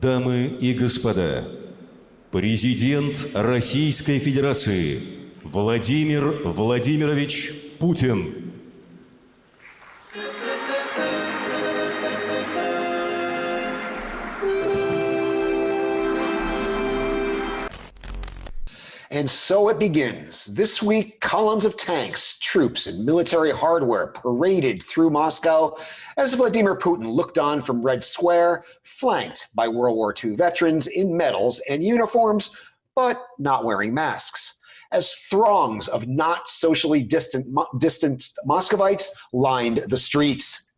Дамы и господа, президент Российской Федерации Владимир Владимирович Путин. And so it begins. This week, columns of tanks, troops, and military hardware paraded through Moscow as Vladimir Putin looked on from Red Square, flanked by World War II veterans in medals and uniforms, but not wearing masks, as throngs of not socially distanced Muscovites lined the streets.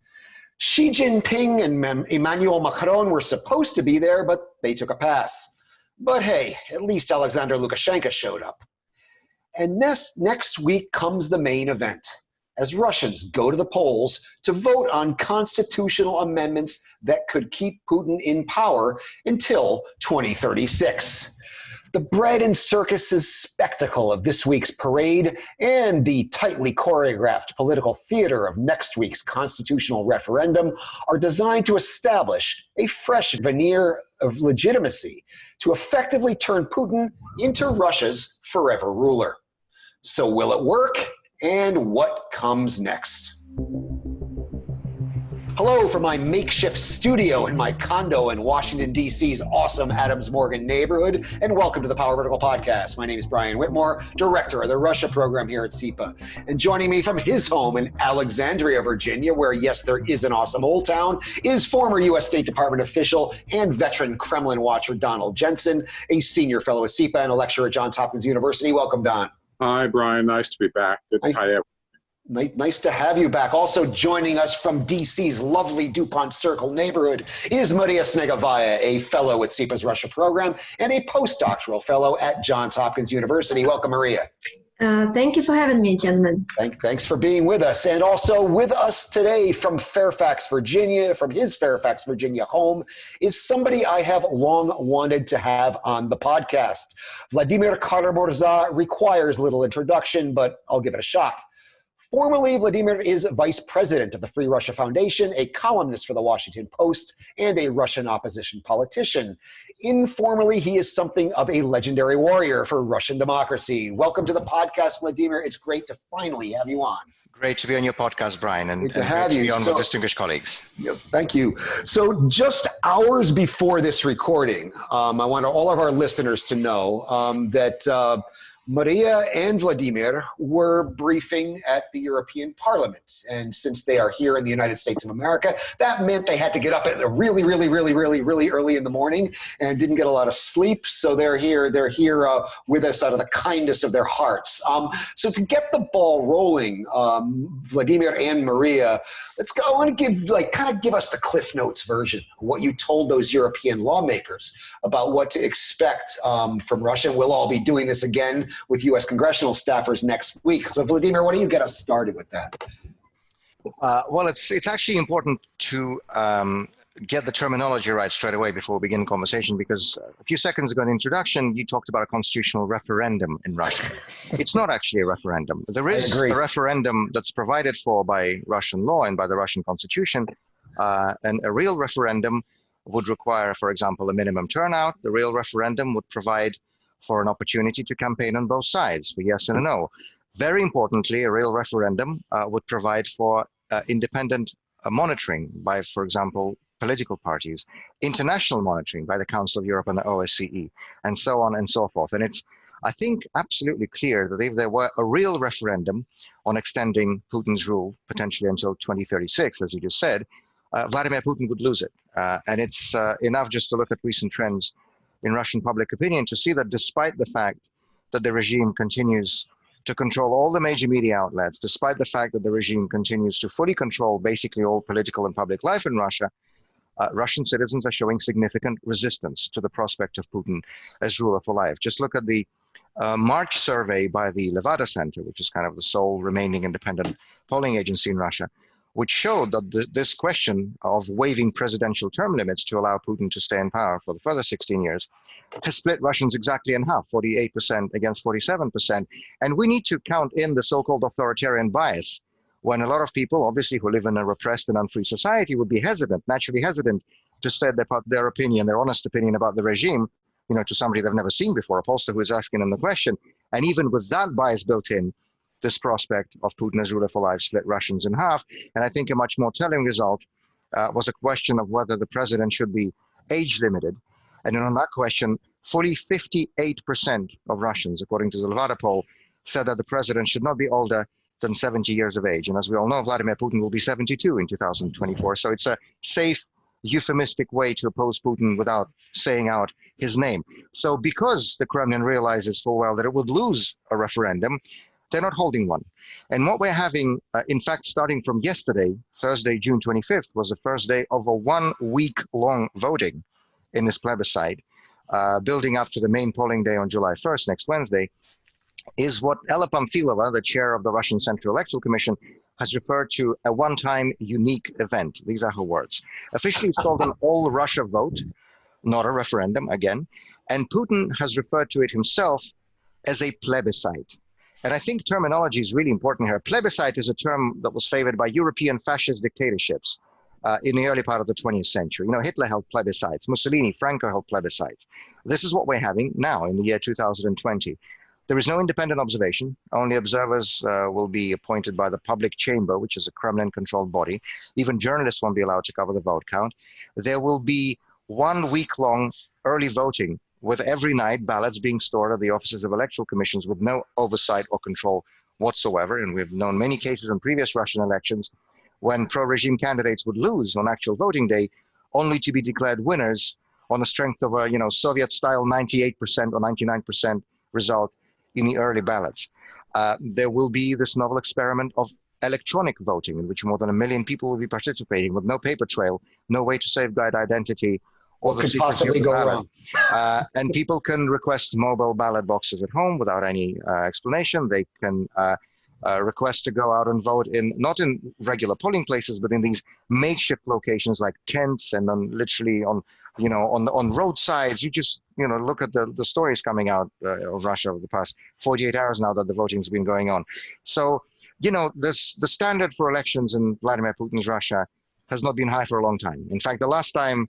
Xi Jinping and Emmanuel Macron were supposed to be there, but they took a pass. But hey, at least Alexander Lukashenko showed up. And next week comes the main event, as Russians go to the polls to vote on constitutional amendments that could keep Putin in power until 2036. The bread and circuses spectacle of this week's parade and the tightly choreographed political theater of next week's constitutional referendum are designed to establish a fresh veneer of legitimacy to effectively turn Putin into Russia's forever ruler. So will it work? And what comes next? Hello from my makeshift studio in my condo in Washington, D.C.'s awesome Adams Morgan neighborhood, and welcome to the Power Vertical Podcast. My name is Brian Whitmore, director of the Russia program here at SIPA. And joining me from his home in Alexandria, Virginia, where, yes, there is an awesome old town, is former U.S. State Department official and veteran Kremlin watcher Donald Jensen, a senior fellow at SIPA and a lecturer at Johns Hopkins University. Welcome, Don. Hi, Brian. Nice to be back. Good to have you. Nice to have you back. Also joining us from D.C.'s lovely DuPont Circle neighborhood is Maria Snegovaya, a fellow at SIPA's Russia program and a postdoctoral fellow at Johns Hopkins University. Welcome, Maria. Thank you for having me, gentlemen. Thanks for being with us. And also with us today from Fairfax, Virginia, from his Fairfax, Virginia home, is somebody I have long wanted to have on the podcast. Vladimir Kara-Murza requires little introduction, but I'll give it a shot. Formerly, Vladimir is vice president of the Free Russia Foundation, a columnist for the Washington Post, and a Russian opposition politician. Informally, he is something of a legendary warrior for Russian democracy. Welcome to the podcast, Vladimir. It's great to finally have you on. Great to be on your podcast, Brian, and great to be on with distinguished colleagues. Thank you. So just hours before this recording, I want all of our listeners to know that Maria and Vladimir were briefing at the European Parliament. And since they are here in the United States of America, that meant they had to get up at really early in the morning and didn't get a lot of sleep. So they're here with us out of the kindness of their hearts. So to get the ball rolling, Vladimir and Maria, I want to give us the Cliff Notes version, what you told those European lawmakers about what to expect from Russia. And we'll all be doing this again with U.S. congressional staffers next week. So Vladimir, why don't you get us started with that? Well, it's actually important to get the terminology right straight away before we begin the conversation, because a few seconds ago in the introduction, you talked about a constitutional referendum in Russia. It's not actually a referendum. There is a referendum that's provided for by Russian law and by the Russian constitution, and a real referendum would require, for example, a minimum turnout. The real referendum would provide for an opportunity to campaign on both sides, for yes and a no. Very importantly, a real referendum would provide for independent monitoring by, for example, political parties, international monitoring by the Council of Europe and the OSCE, and so on and so forth. And it's, I think, absolutely clear that if there were a real referendum on extending Putin's rule potentially until 2036, as you just said, Vladimir Putin would lose it. And it's enough just to look at recent trends in Russian public opinion to see that despite the fact that the regime continues to control all the major media outlets, despite the fact that the regime continues to fully control basically all political and public life in Russia, Russian citizens are showing significant resistance to the prospect of Putin as ruler for life. Just look at the March survey by the Levada Center, which is kind of the sole remaining independent polling agency in Russia, which showed that this question of waiving presidential term limits to allow Putin to stay in power for the further 16 years has split Russians exactly in half, 48% against 47%. And we need to count in the so-called authoritarian bias, when a lot of people, obviously, who live in a repressed and unfree society would be hesitant, naturally hesitant, to state their opinion, their honest opinion about the regime, to somebody they've never seen before, a pollster who is asking them the question. And even with that bias built in, this prospect of Putin as ruler for life split Russians in half. And I think a much more telling result was a question of whether the president should be age limited. And on that question, fully 58% of Russians, according to the Levada poll, said that the president should not be older than 70 years of age. And as we all know, Vladimir Putin will be 72 in 2024. So it's a safe, euphemistic way to oppose Putin without saying out his name. So because the Kremlin realizes full well that it would lose a referendum, they're not holding one. And what we're having, in fact, starting from yesterday, Thursday, June 25th, was the first day of a 1 week long voting in this plebiscite, building up to the main polling day on July 1st, next Wednesday, is what Ella Pamfilova, the chair of the Russian Central Electoral Commission, has referred to a one-time unique event. These are her words. Officially, it's called an all-Russia vote, not a referendum, again. And Putin has referred to it himself as a plebiscite. And I think terminology is really important here. Plebiscite is a term that was favored by European fascist dictatorships in the early part of the 20th century. Hitler held plebiscites, Mussolini, Franco held plebiscites. This is what we're having now in the year 2020. There is no independent observation. Only observers will be appointed by the public chamber, which is a Kremlin-controlled body. Even journalists won't be allowed to cover the vote count. There will be 1 week-long early voting, with every night ballots being stored at the offices of electoral commissions with no oversight or control whatsoever. And we've known many cases in previous Russian elections when pro-regime candidates would lose on actual voting day, only to be declared winners on the strength of a Soviet-style 98% or 99% result in the early ballots. There will be this novel experiment of electronic voting, in which more than 1 million people will be participating with no paper trail, no way to safeguard identity, or what could possibly go wrong. And people can request mobile ballot boxes at home without any explanation. They can request to go out and vote not in regular polling places, but in these makeshift locations like tents and literally on roadsides. You just look at the stories coming out of Russia over the past 48 hours now that the voting's been going on. So the standard for elections in Vladimir Putin's Russia has not been high for a long time. In fact, the last time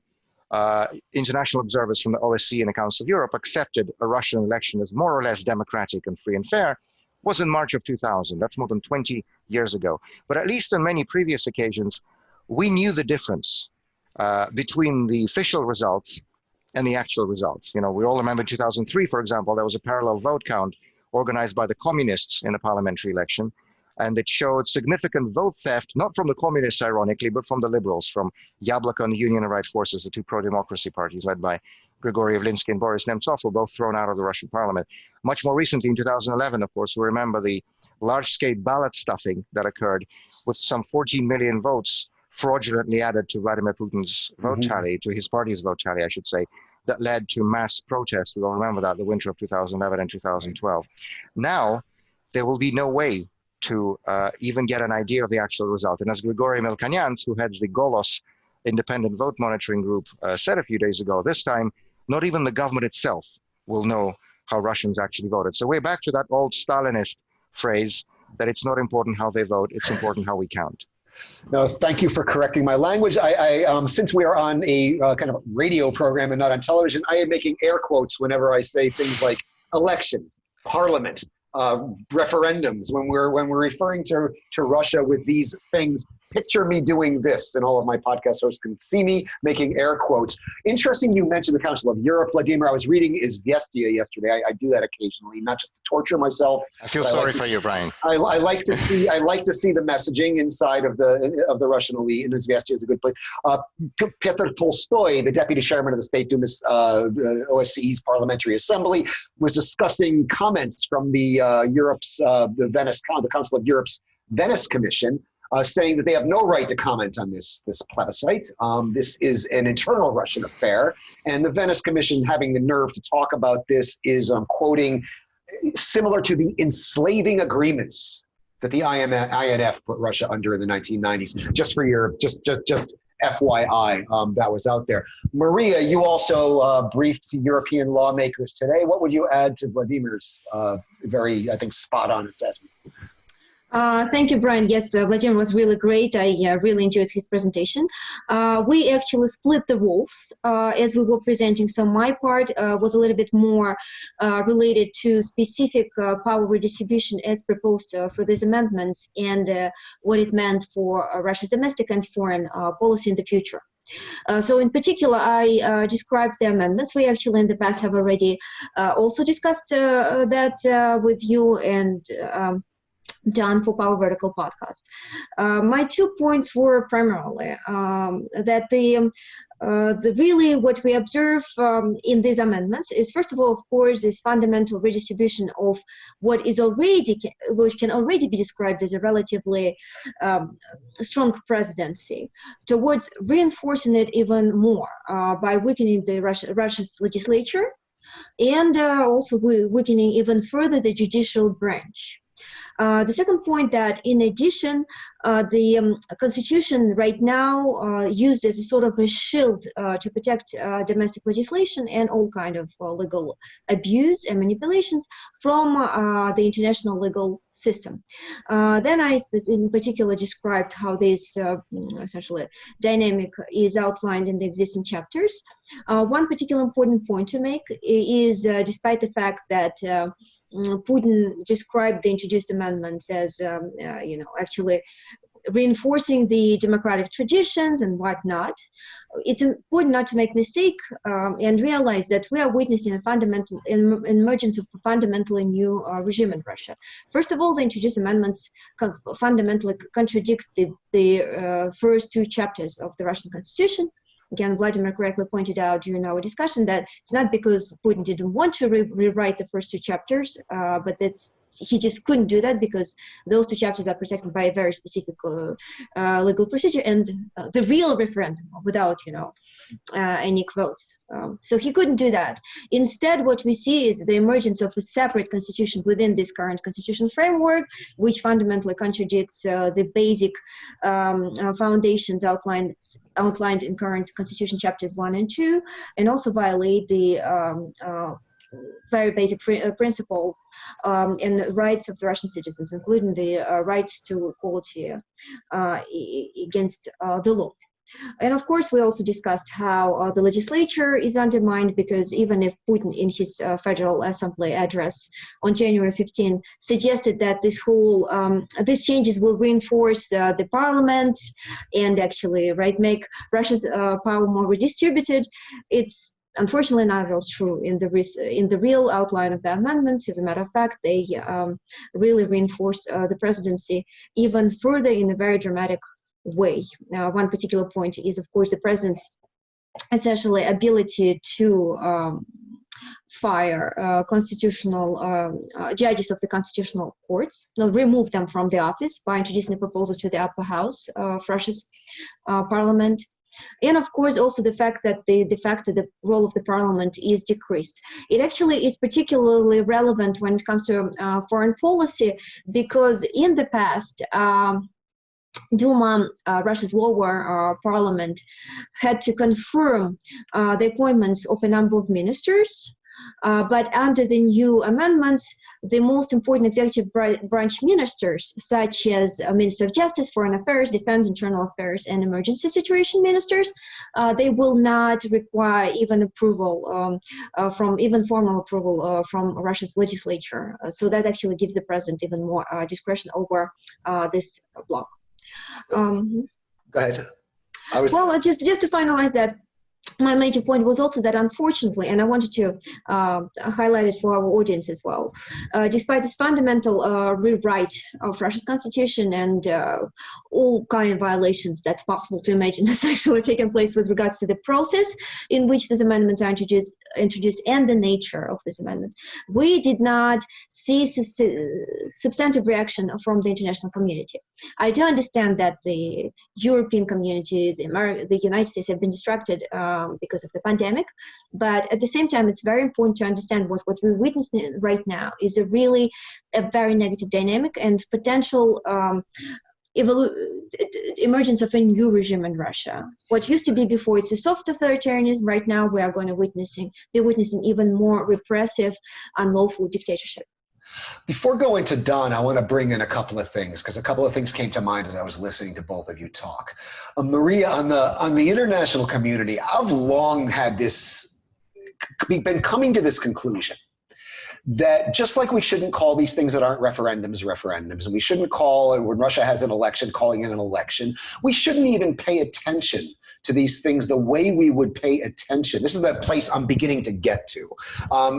international observers from the OSCE and the Council of Europe accepted a Russian election as more or less democratic and free and fair was in March of 2000. That's more than 20 years ago. But at least on many previous occasions, we knew the difference between the official results and the actual results. We all remember 2003, for example, there was a parallel vote count organized by the communists in a parliamentary election, and it showed significant vote theft, not from the communists, ironically, but from the liberals, from Yabloko and the Union of Right Forces, the two pro-democracy parties led by Grigory Yavlinsky and Boris Nemtsov, were both thrown out of the Russian parliament. Much more recently, in 2011, of course, we remember the large-scale ballot stuffing that occurred with some 14 million votes fraudulently added to Vladimir Putin's vote tally, to his party's vote tally, I should say, that led to mass protests. We all remember that, the winter of 2011 and 2012. Now, there will be no way to even get an idea of the actual result. And as Grigory Melkanyans, who heads the Golos independent vote monitoring group, said a few days ago, this time, not even the government itself will know how Russians actually voted. So we're back to that old Stalinist phrase that it's not important how they vote, it's important how we count. No, thank you for correcting my language. Since we are on a kind of radio program and not on television, I am making air quotes whenever I say things like elections, parliament, referendums. When we're referring to Russia with these things, picture me doing this, and all of my podcast hosts can see me making air quotes. Interesting you mentioned the Council of Europe, Vladimir. I was reading Izvestia yesterday. I do that occasionally, not just to torture myself. I feel sorry for you, Brian. I like to see the messaging inside of the Russian elite, and Izvestia is a good place. Petr Tolstoy, the deputy chairman of the State Duma's OSCE's Parliamentary Assembly, was discussing comments from the the Council of Europe's Venice Commission, saying that they have no right to comment on this plebiscite. This is an internal Russian affair, and the Venice Commission, having the nerve to talk about this, is quoting, similar to the enslaving agreements that the INF put Russia under in the 1990s. Just for your FYI, that was out there. Maria, you also briefed European lawmakers today. What would you add to Vladimir's very, I think, spot-on assessment? Thank you, Brian. Yes, Vladimir was really great. I really enjoyed his presentation. We actually split the roles as we were presenting. So my part was a little bit more related to specific power redistribution as proposed for these amendments and what it meant for Russia's domestic and foreign policy in the future. So in particular, I described the amendments. We actually in the past have already also discussed that with you and done for Power Vertical podcast. My 2 points were primarily that the really what we observe in these amendments is, first of all, of course, this fundamental redistribution of what can already be described as a relatively strong presidency towards reinforcing it even more by weakening the Russia's legislature and also weakening even further the judicial branch. The second point that in addition, the constitution right now used as a sort of a shield to protect domestic legislation and all kind of legal abuse and manipulations from the international legal system. Then I in particular described how this essentially dynamic is outlined in the existing chapters. One particular important point to make is despite the fact that Putin described the introduced amendments as, actually reinforcing the democratic traditions and whatnot. It's important not to make mistake and realize that we are witnessing a fundamental emergence of a fundamentally new regime in Russia. First of all, the introduced amendments fundamentally contradict the first 2 chapters of the Russian Constitution. Again, Vladimir correctly pointed out during our discussion that it's not because Putin didn't want to rewrite the first 2 chapters, but he just couldn't do that because those 2 chapters are protected by a very specific legal procedure and the real referendum without, any quotes. So he couldn't do that. Instead, what we see is the emergence of a separate constitution within this current constitutional framework, which fundamentally contradicts the basic foundations outlined in current constitution chapters 1 and 2, and also violate the very basic principles and rights of the Russian citizens, including the rights to equality against the law. And of course, we also discussed how the legislature is undermined because even if Putin in his Federal Assembly address on January 15 suggested that these changes will reinforce the parliament and actually make Russia's power more redistributed, it's unfortunately not at all true in the real outline of the amendments. As a matter of fact, they really reinforce the presidency even further in a very dramatic way. One particular point is, of course, the president's essentially ability to fire constitutional judges of the constitutional courts, remove them from the office by introducing a proposal to the upper house of Russia's parliament. And of course, also the fact that the role of the parliament is decreased. It actually is particularly relevant when it comes to foreign policy, because in the past, Duma, Russia's lower parliament, had to confirm the appointments of a number of ministers. But under the new amendments, the most important executive branch ministers, such as Minister of Justice, Foreign Affairs, Defense, Internal Affairs, and Emergency Situation ministers, they will not require even approval formal approval from Russia's legislature. So that actually gives the president even more discretion over this bloc. Go ahead. Well, just to finalize that, my major point was also that, unfortunately, and I wanted to highlight it for our audience as well, despite this fundamental rewrite of Russia's constitution and all kind of violations that's possible to imagine has actually taken place with regards to the process in which these amendments are introduced and the nature of these amendments, we did not see substantive reaction from the international community. I do understand that the European community, the United States have been distracted because of the pandemic, but at the same time, it's very important to understand what we're witnessing right now is a very negative dynamic and potential emergence of a new regime in Russia. What used to be before is the soft authoritarianism. Right now, we are going to be witnessing even more repressive, unlawful dictatorship. Before going to Don, I want to bring in a couple of things because a couple of things came to mind as I was listening to both of you talk. Maria, on the international community, I've long had this, been coming to this conclusion that just like we shouldn't call these things that aren't referendums, and we shouldn't call, when Russia has an election, calling it an election, we shouldn't even pay attention to these things the way we would pay attention. This is the place I'm beginning to get to.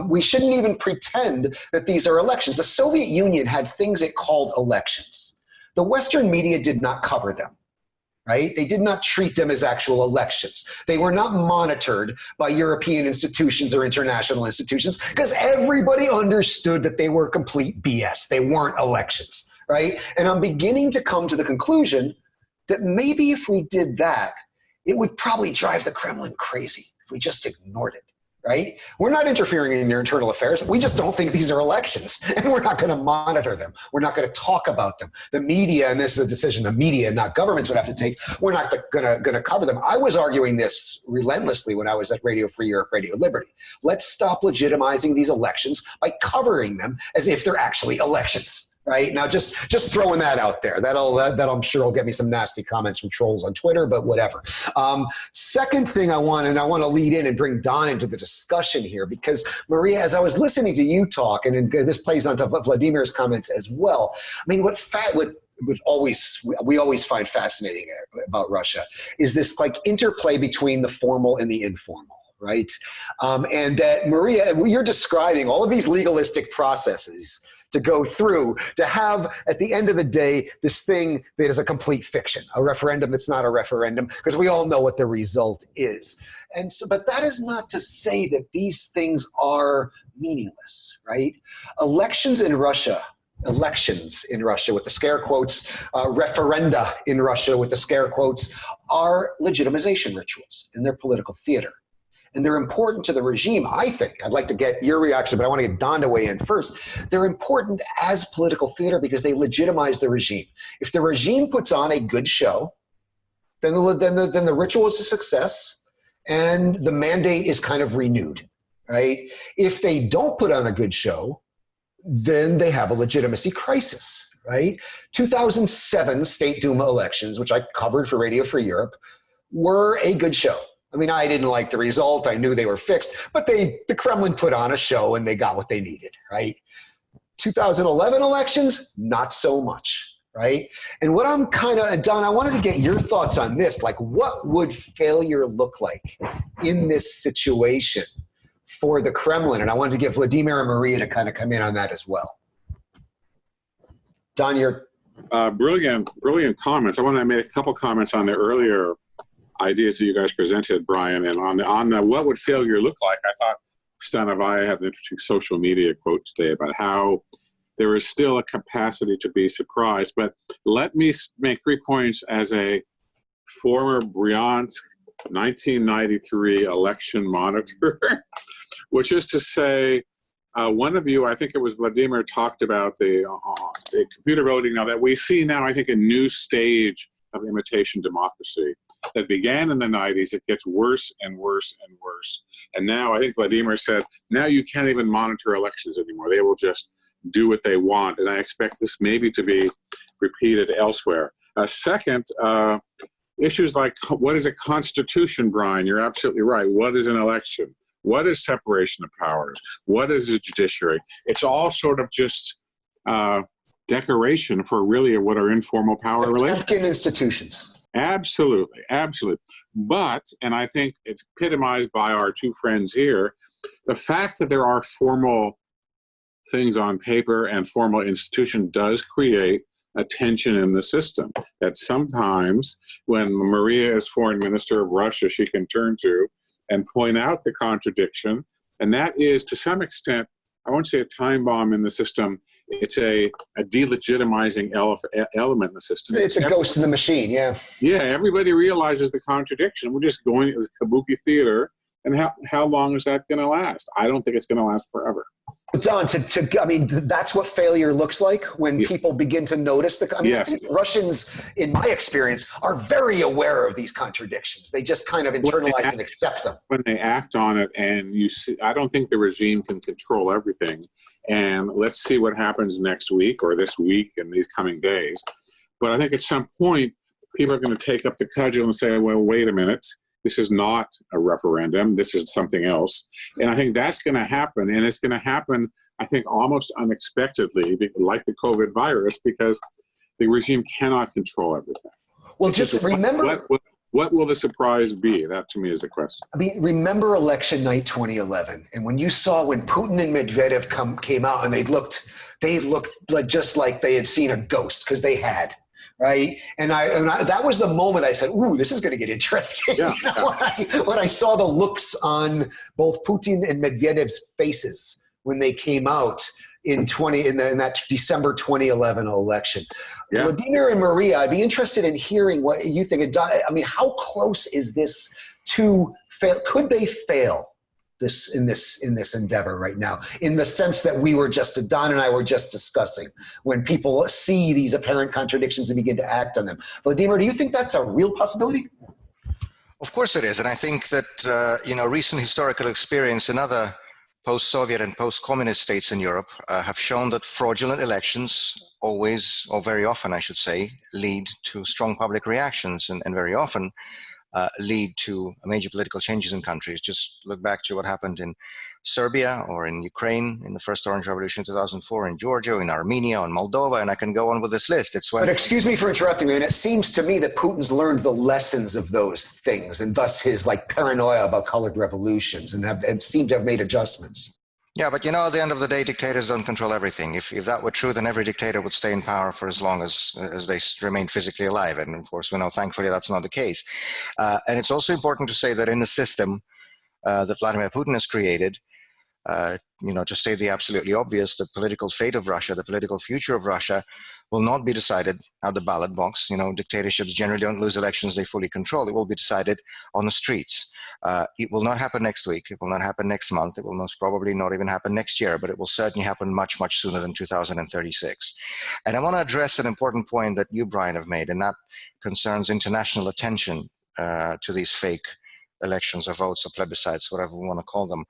We shouldn't even pretend that these are elections. The Soviet Union had things it called elections. The Western media did not cover them. Right? They did not treat them as actual elections. They were not monitored by European institutions or international institutions because everybody understood that they were complete BS. They weren't elections, right? And I'm beginning to come to the conclusion that maybe if we did that, it would probably drive the Kremlin crazy if we just ignored it. Right? We're not interfering in your internal affairs. We just don't think these are elections, and we're not going to monitor them. We're not going to talk about them. The media, and this is a decision the media, not governments, would have to take. We're not going to cover them. I was arguing this relentlessly when I was at Radio Free Europe, Radio Liberty. Let's stop legitimizing these elections by covering them as if they're actually elections. Right now, just throwing that out there. That I'm sure will get me some nasty comments from trolls on Twitter, but whatever. Second thing I want to lead in and bring Don into the discussion here, because Maria, as I was listening to you talk, and this plays onto Vladimir's comments as well. I mean, we always find fascinating about Russia is this like interplay between the formal and the informal. Right? And that, Maria, you're describing all of these legalistic processes to go through to have, at the end of the day, this thing that is a complete fiction, a referendum that's not a referendum, because we all know what the result is. And so, but that is not to say that these things are meaningless, right? Elections in Russia with the scare quotes, referenda in Russia with the scare quotes, are legitimization rituals in their political theater. And they're important to the regime, I think. I'd like to get your reaction, but I want to get Don to weigh in first. They're important as political theater because they legitimize the regime. If the regime puts on a good show, then the ritual is a success and the mandate is kind of renewed, right? If they don't put on a good show, then they have a legitimacy crisis, right? 2007 State Duma elections, which I covered for Radio Free Europe, were a good show. I mean, I didn't like the result. I knew they were fixed, but the Kremlin put on a show and they got what they needed, right? 2011 elections, not so much, right? And what I'm Don, I wanted to get your thoughts on this. Like, what would failure look like in this situation for the Kremlin? And I wanted to get Vladimir and Maria to kind of come in on that as well. Don, you're... Brilliant comments. I want to make a couple comments on the earlier ideas that you guys presented, Brian, and on the what would failure look like. I thought Snegovaya had an interesting social media quote today about how there is still a capacity to be surprised. But let me make 3 points as a former Bryansk 1993 election monitor, which is to say, one of you, I think it was Vladimir, talked about the computer voting now that we see now, I think, a new stage of imitation democracy that began in the 90s. It gets worse and worse and worse. And now I think Vladimir said, now you can't even monitor elections anymore. They will just do what they want. And I expect this maybe to be repeated elsewhere. Second, issues like what is a constitution, Brian? You're absolutely right. What is an election? What is separation of powers? What is the judiciary? It's all sort of just decoration for really what are informal power relations. Institutions. Absolutely, absolutely. But, and I think it's epitomized by our two friends here, the fact that there are formal things on paper and formal institution does create a tension in the system that sometimes when Maria is foreign minister of Russia, she can turn to and point out the contradiction. And that is, to some extent, I won't say a time bomb in the system, it's a delegitimizing element in the system. It's a ghost in the machine, yeah. Yeah, everybody realizes the contradiction. We're just going as kabuki theater, and how long is that going to last? I don't think it's going to last forever. Don, I mean, that's what failure looks like when people begin to notice I mean, yes. I think Russians, in my experience, are very aware of these contradictions. They just kind of internalize and accept them. When they act on it, and you see, I don't think the regime can control everything. And let's see what happens next week or this week and these coming days. But I think at some point, people are going to take up the cudgel and say, well, wait a minute. This is not a referendum. This is something else. And I think that's going to happen. And it's going to happen, I think, almost unexpectedly, like the COVID virus, because the regime cannot control everything. Well, just remember... What will the surprise be? That, to me, is the question. I mean, remember election night 2011, and when you saw when Putin and Medvedev came out, and they looked like just like they had seen a ghost, because they had, right? And I that was the moment I said, "Ooh, this is going to get interesting." Yeah, when I saw the looks on both Putin and Medvedev's faces when they came out in that December 2011 election. Yeah. Vladimir and Maria, I'd be interested in hearing what you think. I mean, how close is this to fail? Could they fail in this endeavor right now, in the sense that Don and I were just discussing, when people see these apparent contradictions and begin to act on them? Vladimir, do you think that's a real possibility? Of course it is, and I think that recent historical experience in other post-Soviet and post-communist states in Europe have shown that fraudulent elections always, or very often I should say, lead to strong public reactions and very often lead to major political changes in countries. Just look back to what happened in Serbia or in Ukraine in the first Orange Revolution in 2004, in Georgia, in Armenia, in Moldova, and I can go on with this list. But excuse me for interrupting you, and it seems to me that Putin's learned the lessons of those things, and thus his paranoia about colored revolutions, and seem to have made adjustments. Yeah, but at the end of the day, dictators don't control everything. If that were true, then every dictator would stay in power for as long as they remain physically alive. And of course, we know, thankfully, that's not the case. And it's also important to say that in the system that Vladimir Putin has created, to state the absolutely obvious, the political fate of Russia, the political future of Russia will not be decided at the ballot box. Dictatorships generally don't lose elections they fully control. It will be decided on the streets. It will not happen next week. It will not happen next month. It will most probably not even happen next year, but it will certainly happen much, much sooner than 2036. And I want to address an important point that you, Brian, have made, and that concerns international attention to these fake elections or votes or plebiscites, whatever we want to call them.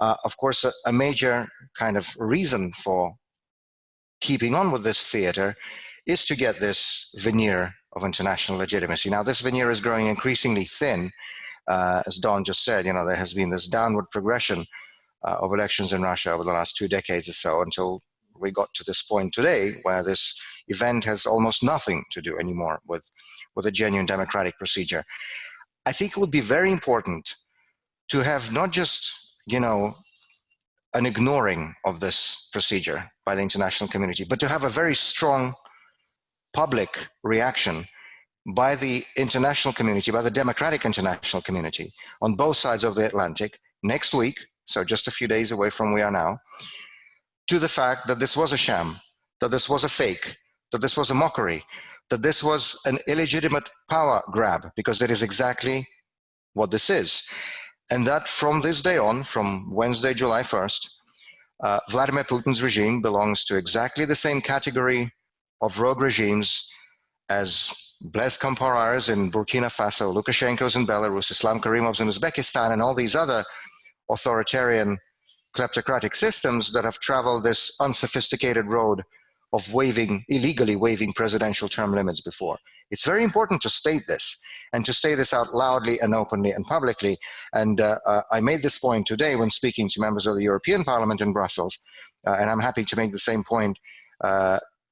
Of course, a major kind of reason for keeping on with this theater is to get this veneer of international legitimacy. Now, this veneer is growing increasingly thin. As Don just said, there has been this downward progression of elections in Russia over the last 2 decades or so, until we got to this point today where this event has almost nothing to do anymore with a genuine democratic procedure. I think it would be very important to have not just, an ignoring of this procedure by the international community, but to have a very strong public reaction by the international community, by the democratic international community on both sides of the Atlantic next week, so just a few days away from where we are now, to the fact that this was a sham, that this was a fake, that this was a mockery, that this was an illegitimate power grab, because that is exactly what this is. And that from this day on, from Wednesday, July 1st, Vladimir Putin's regime belongs to exactly the same category of rogue regimes as Blaise Compaoré's in Burkina Faso, Lukashenko's in Belarus, Islam Karimov's in Uzbekistan, and all these other authoritarian kleptocratic systems that have traveled this unsophisticated road of illegally waiving presidential term limits before. It's very important to state this, and to say this out loudly and openly and publicly. And I made this point today when speaking to members of the European Parliament in Brussels, and I'm happy to make the same point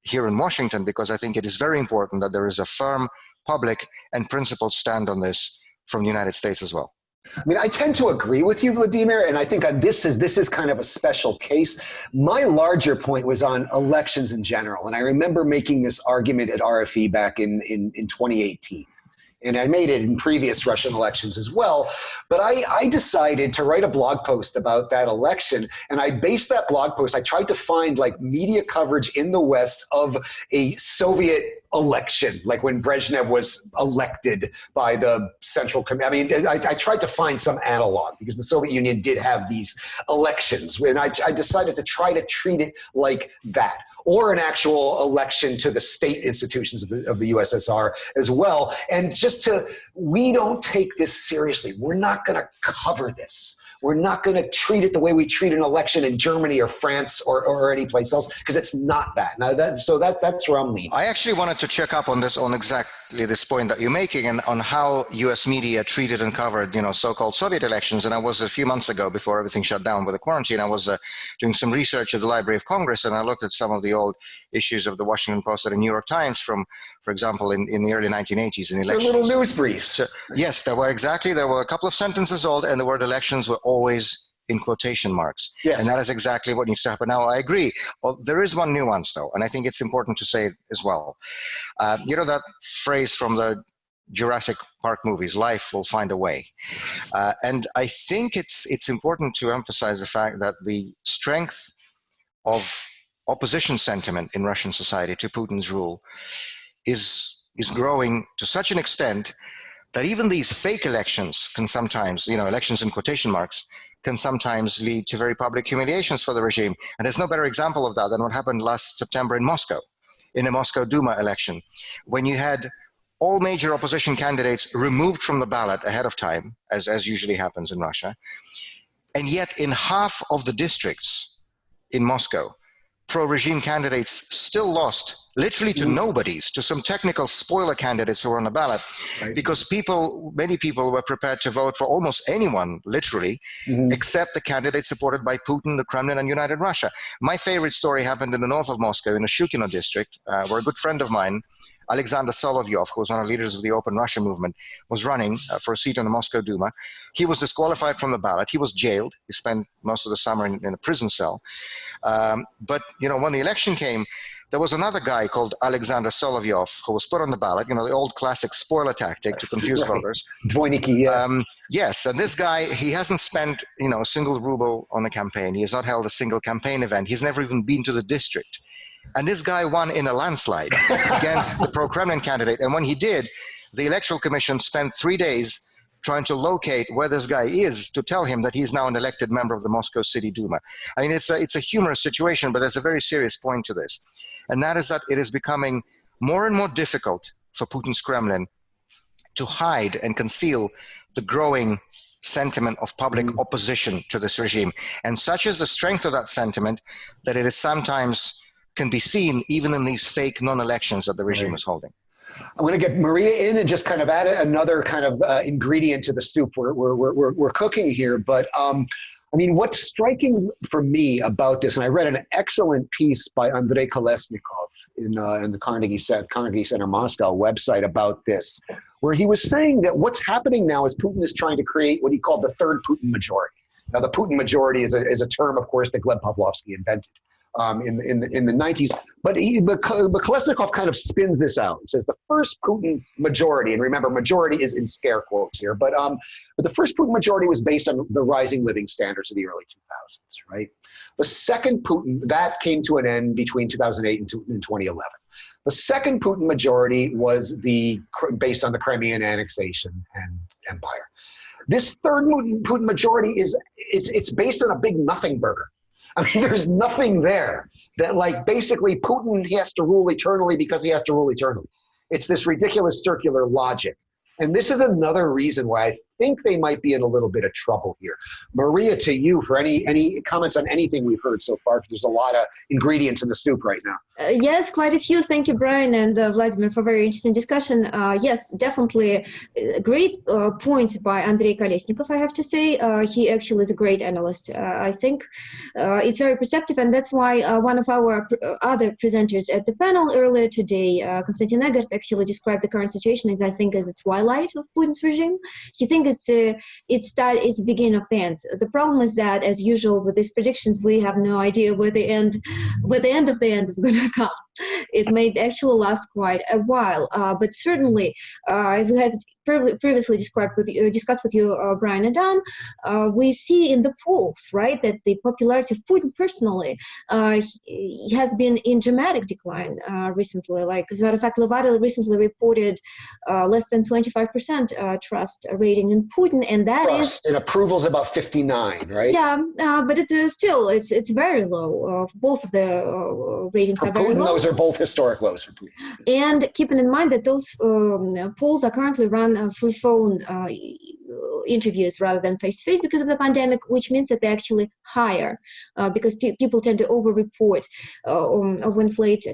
here in Washington, because I think it is very important that there is a firm, public, and principled stand on this from the United States as well. I mean, I tend to agree with you, Vladimir, and I think this is kind of a special case. My larger point was on elections in general, and I remember making this argument at RFE back in 2018. And I made it in previous Russian elections as well. But I decided to write a blog post about that election. And I based that blog post, I tried to find media coverage in the West of a Soviet election, like when Brezhnev was elected by the Central Committee. I mean, I tried to find some analog, because the Soviet Union did have these elections. And I decided to try to treat it like that, or an actual election to the state institutions of the USSR as well. And we don't take this seriously. We're not going to cover this. we're not going to treat it the way we treat an election in Germany or France or any place else, because it's not that. Now that's where I'm leaning. I actually wanted to check up on exactly this point that you're making, and on how U.S. media treated and covered, so-called Soviet elections. And I was a few months ago, before everything shut down with the quarantine, I was doing some research at the Library of Congress, and I looked at some of the old issues of the Washington Post and the New York Times from, for example, in the early 1980s in elections. They're little news briefs. So, yes, there were a couple of sentences old, and the word elections were always in quotation marks. Yes. And that is exactly what needs to happen. Now, I agree. Well, there is one nuance, though, and I think it's important to say it as well. That phrase from the Jurassic Park movies, life will find a way. And I think it's important to emphasize the fact that the strength of opposition sentiment in Russian society to Putin's rule is growing to such an extent that even these fake elections can sometimes, elections in quotation marks, can sometimes lead to very public humiliations for the regime. And there's no better example of that than what happened last September in Moscow, in the Moscow Duma election, when you had all major opposition candidates removed from the ballot ahead of time, as usually happens in Russia. And yet in half of the districts in Moscow, pro-regime candidates still lost literally to nobodies, to some technical spoiler candidates who were on the ballot, right, because many people were prepared to vote for almost anyone, literally, except the candidates supported by Putin, the Kremlin, and United Russia. My favorite story happened in the north of Moscow, in the Shukino district, where a good friend of mine, Alexander Solovyov, who was one of the leaders of the Open Russia movement, was running for a seat in the Moscow Duma. He was disqualified from the ballot. He was jailed. He spent most of the summer in a prison cell. But when the election came, there was another guy called Alexander Solovyov who was put on the ballot, the old classic spoiler tactic to confuse voters. Dvoyniki, yeah. Yes, and this guy, he hasn't spent, a single ruble on a campaign. He has not held a single campaign event. He's never even been to the district. And this guy won in a landslide against the pro-Kremlin candidate. And when he did, the Electoral Commission spent 3 days trying to locate where this guy is to tell him that he's now an elected member of the Moscow City Duma. I mean, it's a humorous situation, but there's a very serious point to this. And that is that it is becoming more and more difficult for Putin's Kremlin to hide and conceal the growing sentiment of public opposition to this regime. And such is the strength of that sentiment that it is sometimes can be seen even in these fake non-elections that the regime is holding. I'm going to get Maria in and just kind of add another kind of ingredient to the soup we're cooking here. But what's striking for me about this, and I read an excellent piece by Andrey Kolesnikov in the Carnegie Center Moscow website about this, where he was saying that what's happening now is Putin is trying to create what he called the third Putin majority. Now, the Putin majority is a term, of course, that Gleb Pavlovsky invented in the 90s. But Kolesnikov kind of spins this out and says the first Putin majority, and remember, majority is in scare quotes here, but the first Putin majority was based on the rising living standards of the early 2000s, right? The second Putin, that came to an end between 2008 and 2011. The second Putin majority was based on the Crimean annexation and empire. This third Putin majority it's based on a big nothing burger. I mean, there's nothing there that basically Putin, he has to rule eternally because he has to rule eternally. It's this ridiculous circular logic. And this is another reason why I think they might be in a little bit of trouble here. Maria, to you for any comments on anything we've heard so far, because there's a lot of ingredients in the soup right now. Yes, quite a few. Thank you, Brian and Vladimir, for a very interesting discussion. Yes, definitely great points by Andrey Kolesnikov, I have to say. He actually is a great analyst. I think it's very perceptive, and that's why one of our other presenters at the panel earlier today, Konstantin Egert, actually described the current situation as, I think, as a twilight of Putin's regime. He thinks it's the beginning of the end. The problem is that, as usual with these predictions, we have no idea where the end of the end is going to come. It may actually last quite a while, but certainly, as we have previously discussed with you, Brian and Dan, we see in the polls, right, that the popularity of Putin personally has been in dramatic decline recently. As a matter of fact, Levada recently reported less than 25% trust rating in Putin, and that is in approvals about 59, right? Yeah, but it is still it's very low. Both of the ratings for are very Putin, low. those are both historic lows for Putin. And keeping in mind that those polls are currently run through phone interviews rather than face-to-face because of the pandemic, which means that they're actually higher because people tend to over-report or inflate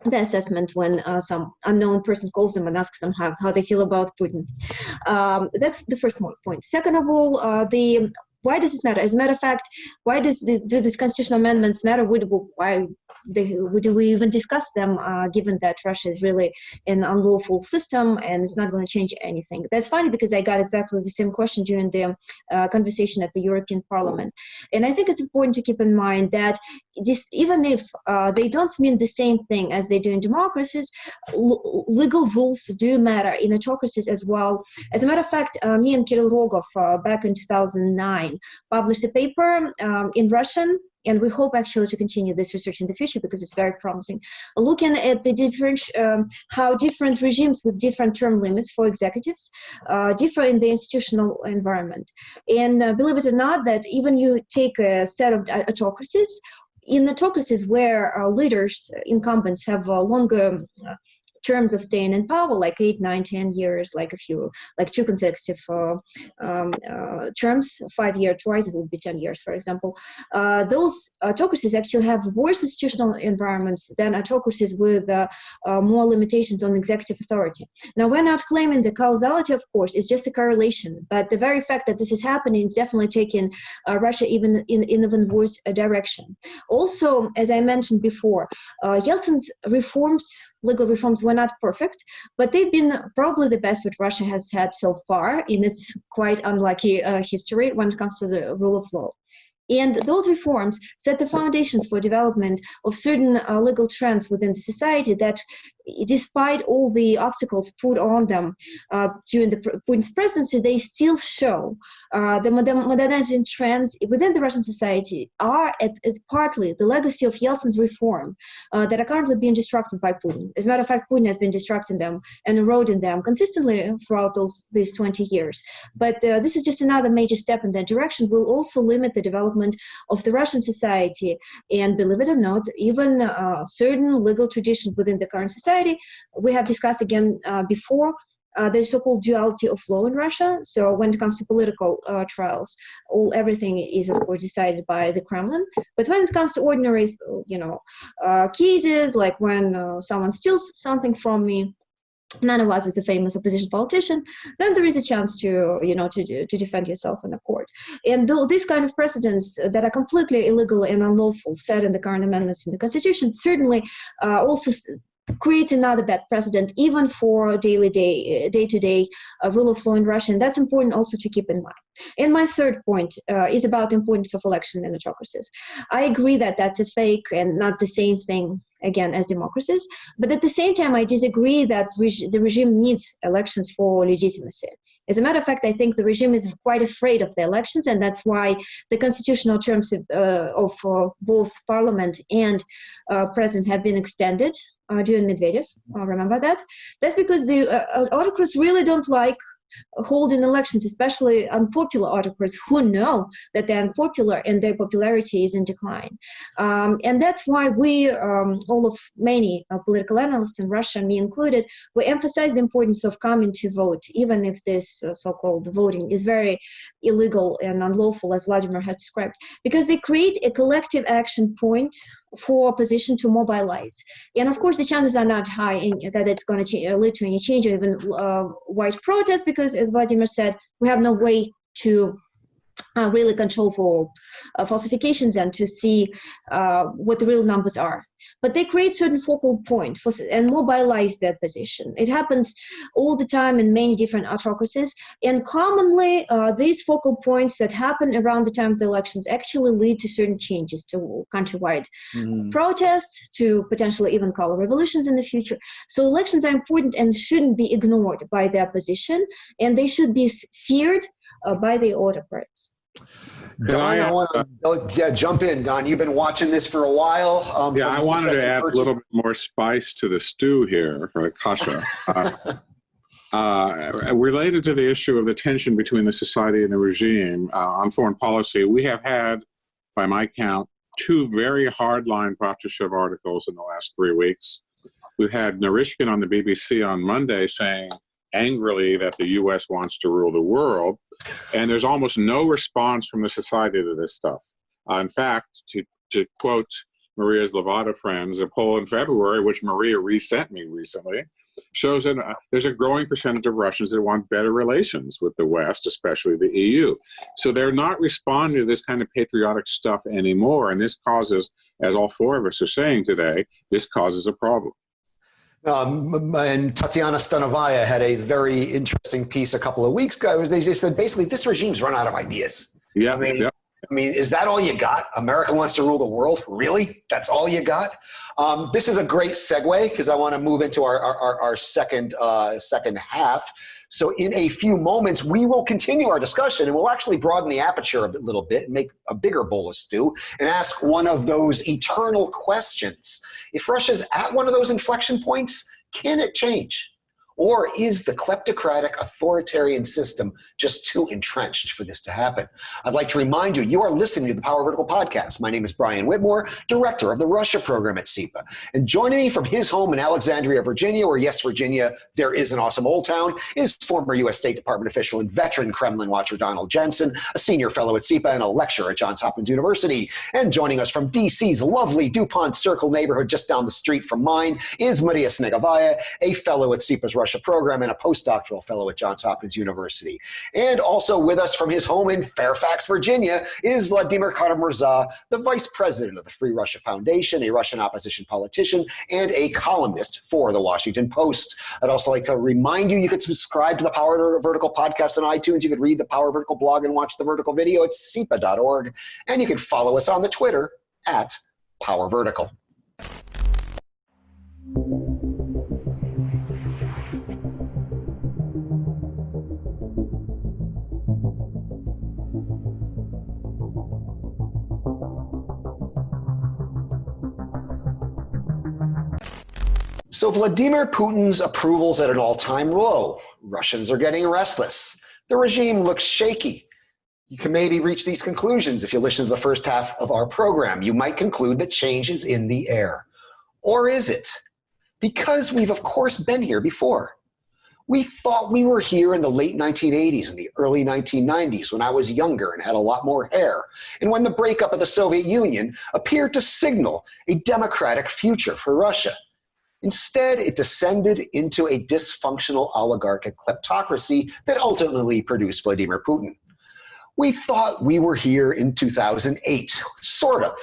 the assessment when some unknown person calls them and asks them how they feel about Putin. That's the first point. Second of all, why does it matter? As a matter of fact, why do these constitutional amendments matter? Why do we even discuss them, given that Russia is really an unlawful system and it's not going to change anything? That's funny because I got exactly the same question during the conversation at the European Parliament. And I think it's important to keep in mind that even if they don't mean the same thing as they do in democracies, legal rules do matter in autocracies as well. As a matter of fact, me and Kirill Rogov back in 2009 published a paper in Russian, and we hope actually to continue this research in the future because it's very promising, looking at the how different regimes with different term limits for executives differ in the institutional environment. And believe it or not, that even you take a set of autocracies, in autocracies where leaders, incumbents, have longer terms of staying in power, like 8, 9, 10 years, like two consecutive terms, 5 years twice, it would be 10 years, for example. Those autocracies actually have worse institutional environments than autocracies with more limitations on executive authority. Now, we're not claiming the causality, of course, it's just a correlation, but the very fact that this is happening is definitely taking Russia even in even worse direction. Also, as I mentioned before, Yeltsin's legal reforms were not perfect, but they've been probably the best what Russia has had so far in its quite unlucky history when it comes to the rule of law. And those reforms set the foundations for development of certain legal trends within society that, despite all the obstacles put on them during Putin's presidency, they still show the modernizing trends within the Russian society are partly the legacy of Yeltsin's reform that are currently being destructed by Putin. As a matter of fact, Putin has been destructing them and eroding them consistently throughout these 20 years. But this is just another major step in that direction. Will also limit the development of the Russian society, and believe it or not, even certain legal traditions within the current society. We have discussed again before the so-called duality of law in Russia. So when it comes to political trials, everything is of course decided by the Kremlin. But when it comes to ordinary, cases, like when someone steals something from me, none of us is a famous opposition politician, then there is a chance to defend yourself in a court. And these kind of precedents that are completely illegal and unlawful set in the current amendments in the Constitution certainly also creates another bad precedent even for day-to-day rule of law in Russia, and that's important also to keep in mind. And my third point is about the importance of election in autocracies. I agree that that's a fake and not the same thing, again, as democracies, but at the same time, I disagree that the regime needs elections for legitimacy. As a matter of fact, I think the regime is quite afraid of the elections, and that's why the constitutional terms of both parliament and president have been extended during Medvedev. Remember that? That's because the autocrats really don't like holding elections, especially unpopular autocrats who know that they're unpopular and their popularity is in decline. And that's why many political analysts in Russia, me included, we emphasize the importance of coming to vote, even if this so-called voting is very illegal and unlawful, as Vladimir has described, because they create a collective action point for opposition to mobilize. And of course, the chances are not high that it's going to lead to any change or even wide protest, because as Vladimir said, we have no way to really control for falsifications and to see what the real numbers are. But they create certain focal point and mobilize their position. It happens all the time in many different autocracies, and commonly these focal points that happen around the time of the elections actually lead to certain changes, to countrywide protests, to potentially even color revolutions in the future. So elections are important and shouldn't be ignored by the opposition, and they should be feared by the autocrats. Don, I want to jump in. Don, you've been watching this for a while. I wanted to add a little bit more spice to the stew here, or kasha. Related to the issue of the tension between the society and the regime on foreign policy, we have had, by my count, two very hardline Patrushev articles in the last 3 weeks. We had Narishkin on the BBC on Monday saying angrily that the U.S. wants to rule the world, and there's almost no response from the society to this stuff. In fact, to quote Maria's Levada friends, a poll in February, which Maria resent me recently, shows that there's a growing percentage of Russians that want better relations with the West, especially the EU. So they're not responding to this kind of patriotic stuff anymore, and this causes, as all four of us are saying today, this causes a problem. And Tatiana Snegovaya had a very interesting piece a couple of weeks ago. They just said, basically, this regime's run out of ideas. Yeah, I mean, is that all you got? America wants to rule the world? Really? That's all you got? This is a great segue because I want to move into our second half. So in a few moments, we will continue our discussion and we'll actually broaden the aperture a little bit and make a bigger bowl of stew and ask one of those eternal questions. If Russia's at one of those inflection points, can it change? Or is the kleptocratic authoritarian system just too entrenched for this to happen? I'd like to remind you, you are listening to the Power Vertical podcast. My name is Brian Whitmore, director of the Russia program at SIPA. And joining me from his home in Alexandria, Virginia, or yes, Virginia, there is an awesome old town, is former U.S. State Department official and veteran Kremlin watcher Donald Jensen, a senior fellow at SIPA and a lecturer at Johns Hopkins University. And joining us from D.C.'s lovely DuPont Circle neighborhood just down the street from mine is Maria Snegovaya, a fellow at SIPA's Russia program and a postdoctoral fellow at Johns Hopkins University. And also with us from his home in Fairfax, Virginia, is Vladimir Kara-Murza, the vice president of the Free Russia Foundation, a Russian opposition politician, and a columnist for the Washington Post. I'd also like to remind you, you could subscribe to the Power Vertical podcast on iTunes. You could read the Power Vertical blog and watch the Vertical video at sipa.org. And you can follow us on the Twitter at Power Vertical. So Vladimir Putin's approval's at an all-time low. Russians are getting restless. The regime looks shaky. You can maybe reach these conclusions if you listen to the first half of our program. You might conclude that change is in the air. Or is it? Because we've, of course, been here before. We thought we were here in the late 1980s and the early 1990s when I was younger and had a lot more hair, and when the breakup of the Soviet Union appeared to signal a democratic future for Russia. Instead, it descended into a dysfunctional oligarchic kleptocracy that ultimately produced Vladimir Putin. We thought we were here in 2008, sort of,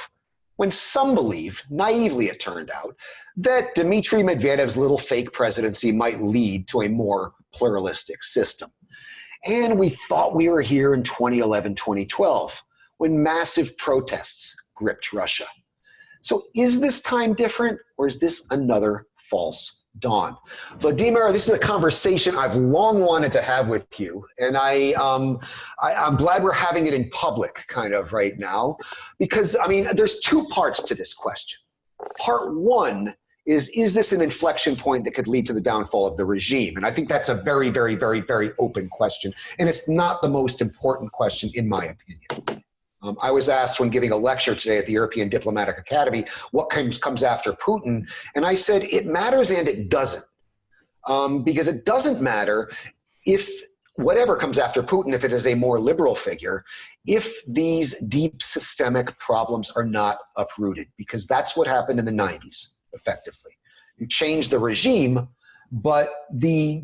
when some believe, naively it turned out, that Dmitry Medvedev's little fake presidency might lead to a more pluralistic system. And we thought we were here in 2011, 2012, when massive protests gripped Russia. So is this time different, or is this another false dawn? Vladimir, this is a conversation I've long wanted to have with you, and I'm glad we're having it in public kind of right now, because, I mean, there's two parts to this question. Part one is this an inflection point that could lead to the downfall of the regime? And I think that's a very, very, very, very open question, and it's not the most important question in my opinion. I was asked when giving a lecture today at the European Diplomatic Academy, what comes after Putin? And I said, it matters and it doesn't. Because it doesn't matter if whatever comes after Putin, if it is a more liberal figure, if these deep systemic problems are not uprooted, because that's what happened in the 90s, effectively. You change the regime, but the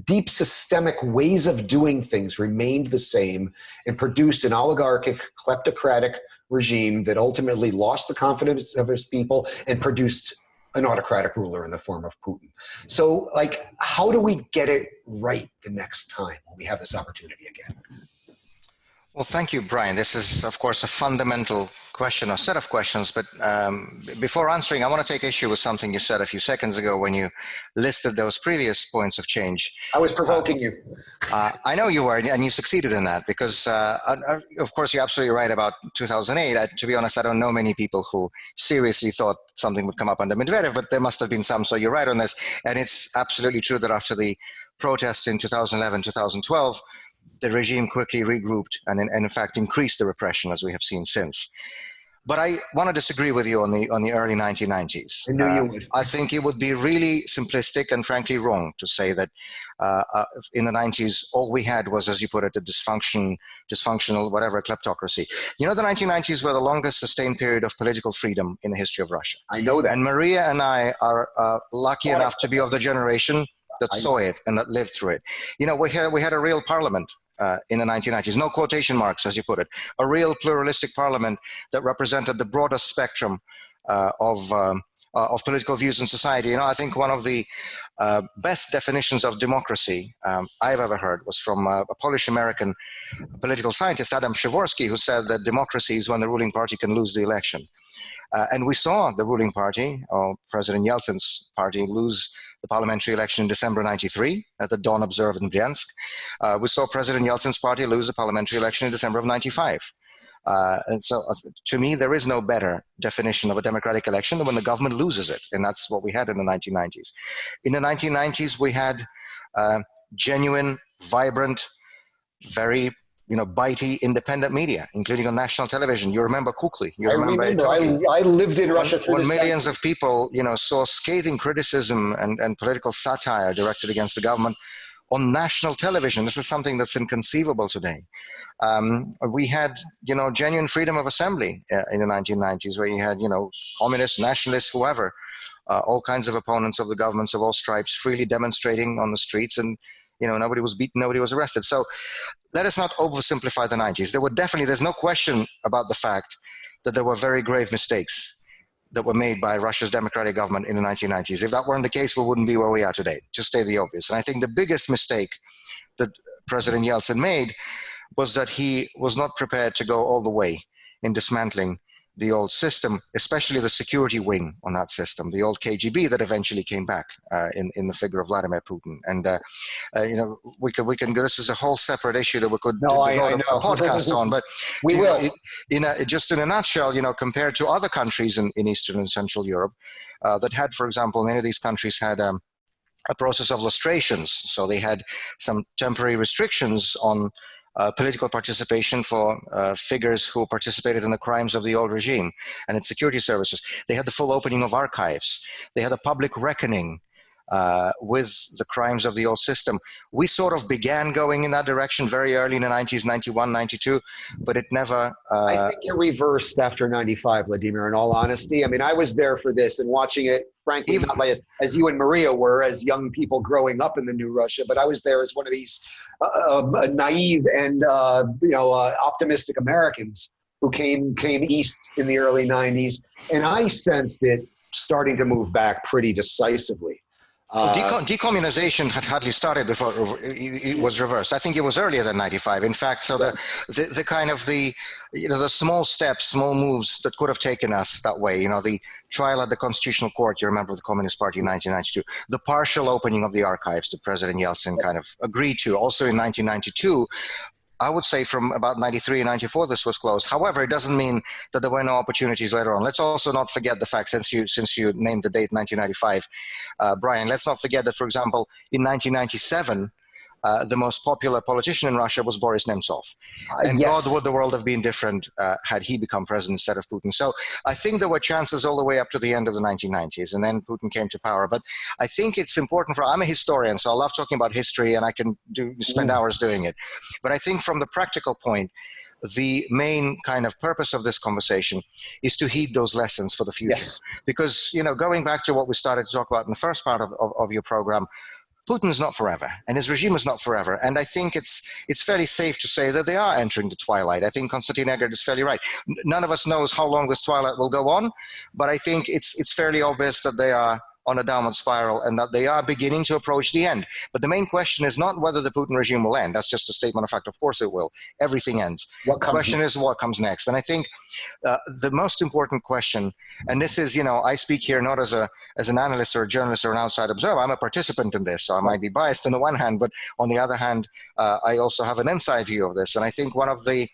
deep systemic ways of doing things remained the same and produced an oligarchic, kleptocratic regime that ultimately lost the confidence of its people and produced an autocratic ruler in the form of Putin. So, like, how do we get it right the next time when we have this opportunity again? Well, thank you, Brian. This is, of course, a fundamental question, a set of questions. But before answering, I want to take issue with something you said a few seconds ago when you listed those previous points of change. I was provoking you. I know you were, and you succeeded in that because, of course, you're absolutely right about 2008. To be honest, I don't know many people who seriously thought something would come up under Medvedev, but there must have been some. So you're right on this. And it's absolutely true that after the protests in 2011, 2012, the regime quickly regrouped and in fact increased the repression as we have seen since. But I want to disagree with you on the early 1990s. I knew you would. I think it would be really simplistic and frankly wrong to say that in the 90s all we had was, as you put it, a dysfunctional whatever kleptocracy. You know, the 1990s were the longest sustained period of political freedom in the history of Russia. I know that. And Maria and I are lucky enough to be of the generation that saw it and that lived through it. You know, we had a real parliament in the 1990s, no quotation marks, as you put it, a real pluralistic parliament that represented the broader spectrum of political views in society. You know, I think one of the best definitions of democracy I've ever heard was from a Polish-American political scientist, Adam Przeworski, who said that democracy is when the ruling party can lose the election. And we saw the ruling party, or President Yeltsin's party, lose the parliamentary election in December 93 at the Dawn Observe in Bryansk. We saw President Yeltsin's party lose the parliamentary election in December of 95. And so to me, there is no better definition of a democratic election than when the government loses it. And that's what we had in the 1990s. In the 1990s, we had genuine, vibrant, very bitey independent media, including on national television. You remember Kukli. You remember I lived in Russia through when this millions of people, saw scathing criticism and political satire directed against the government on national television. This is something that's inconceivable today. We had, genuine freedom of assembly in the 1990s, where you had, communists, nationalists, whoever, all kinds of opponents of the governments of all stripes freely demonstrating on the streets, and nobody was beaten, nobody was arrested. So let us not oversimplify the 90s. There's no question about the fact that there were very grave mistakes that were made by Russia's democratic government in the 1990s. If that weren't the case, we wouldn't be where we are today, to state the obvious. And I think the biggest mistake that President Yeltsin made was that he was not prepared to go all the way in dismantling the old system, especially the security wing on that system, the old KGB that eventually came back in the figure of Vladimir Putin. And we can go. This is a whole separate issue that we could devote a podcast on. But we will. Just in a nutshell, compared to other countries in Eastern and Central Europe that had, for example, many of these countries had a process of lustrations, so they had some temporary restrictions on political participation for figures who participated in the crimes of the old regime and its security services. They had the full opening of archives. They had a public reckoning with the crimes of the old system. We sort of began going in that direction very early in the 90s, 91, 92, but it never... I think it reversed after 95, Vladimir, in all honesty. I mean, I was there for this and watching it, frankly, not as you and Maria were, as young people growing up in the new Russia, but I was there as one of these naive and optimistic Americans who came east in the early 90s, and I sensed it starting to move back pretty decisively. Decommunization had hardly started before it was reversed. I think it was earlier than 95. In fact, so the kind of the small steps, small moves that could have taken us that way, the trial at the Constitutional Court, you remember the Communist Party in 1992, the partial opening of the archives that President Yeltsin kind of agreed to, also in 1992, I would say from about 93 and 94, this was closed. However, it doesn't mean that there were no opportunities later on. Let's also not forget the fact, since you named the date 1995, Brian, let's not forget that, for example, in 1997, the most popular politician in Russia was Boris Nemtsov. And yes. God, would the world have been different had he become president instead of Putin. So I think there were chances all the way up to the end of the 1990s, and then Putin came to power. But I think it's important I'm a historian, so I love talking about history, and I can spend hours doing it. But I think from the practical point, the main kind of purpose of this conversation is to heed those lessons for the future. Yes. Because, going back to what we started to talk about in the first part of your program, Putin's not forever, and his regime is not forever. And I think it's fairly safe to say that they are entering the twilight. I think Konstantin Egert is fairly right. None of us knows how long this twilight will go on, but I think it's fairly obvious that they are on a downward spiral and that they are beginning to approach the end. But the main question is not whether the Putin regime will end. That's just a statement of fact. Of course it will. Everything ends. The question is what comes next. And I think the most important question, and this is, I speak here not as an analyst or a journalist or an outside observer. I'm a participant in this, so I might be biased on the one hand, but on the other hand, I also have an inside view of this. And I think one of the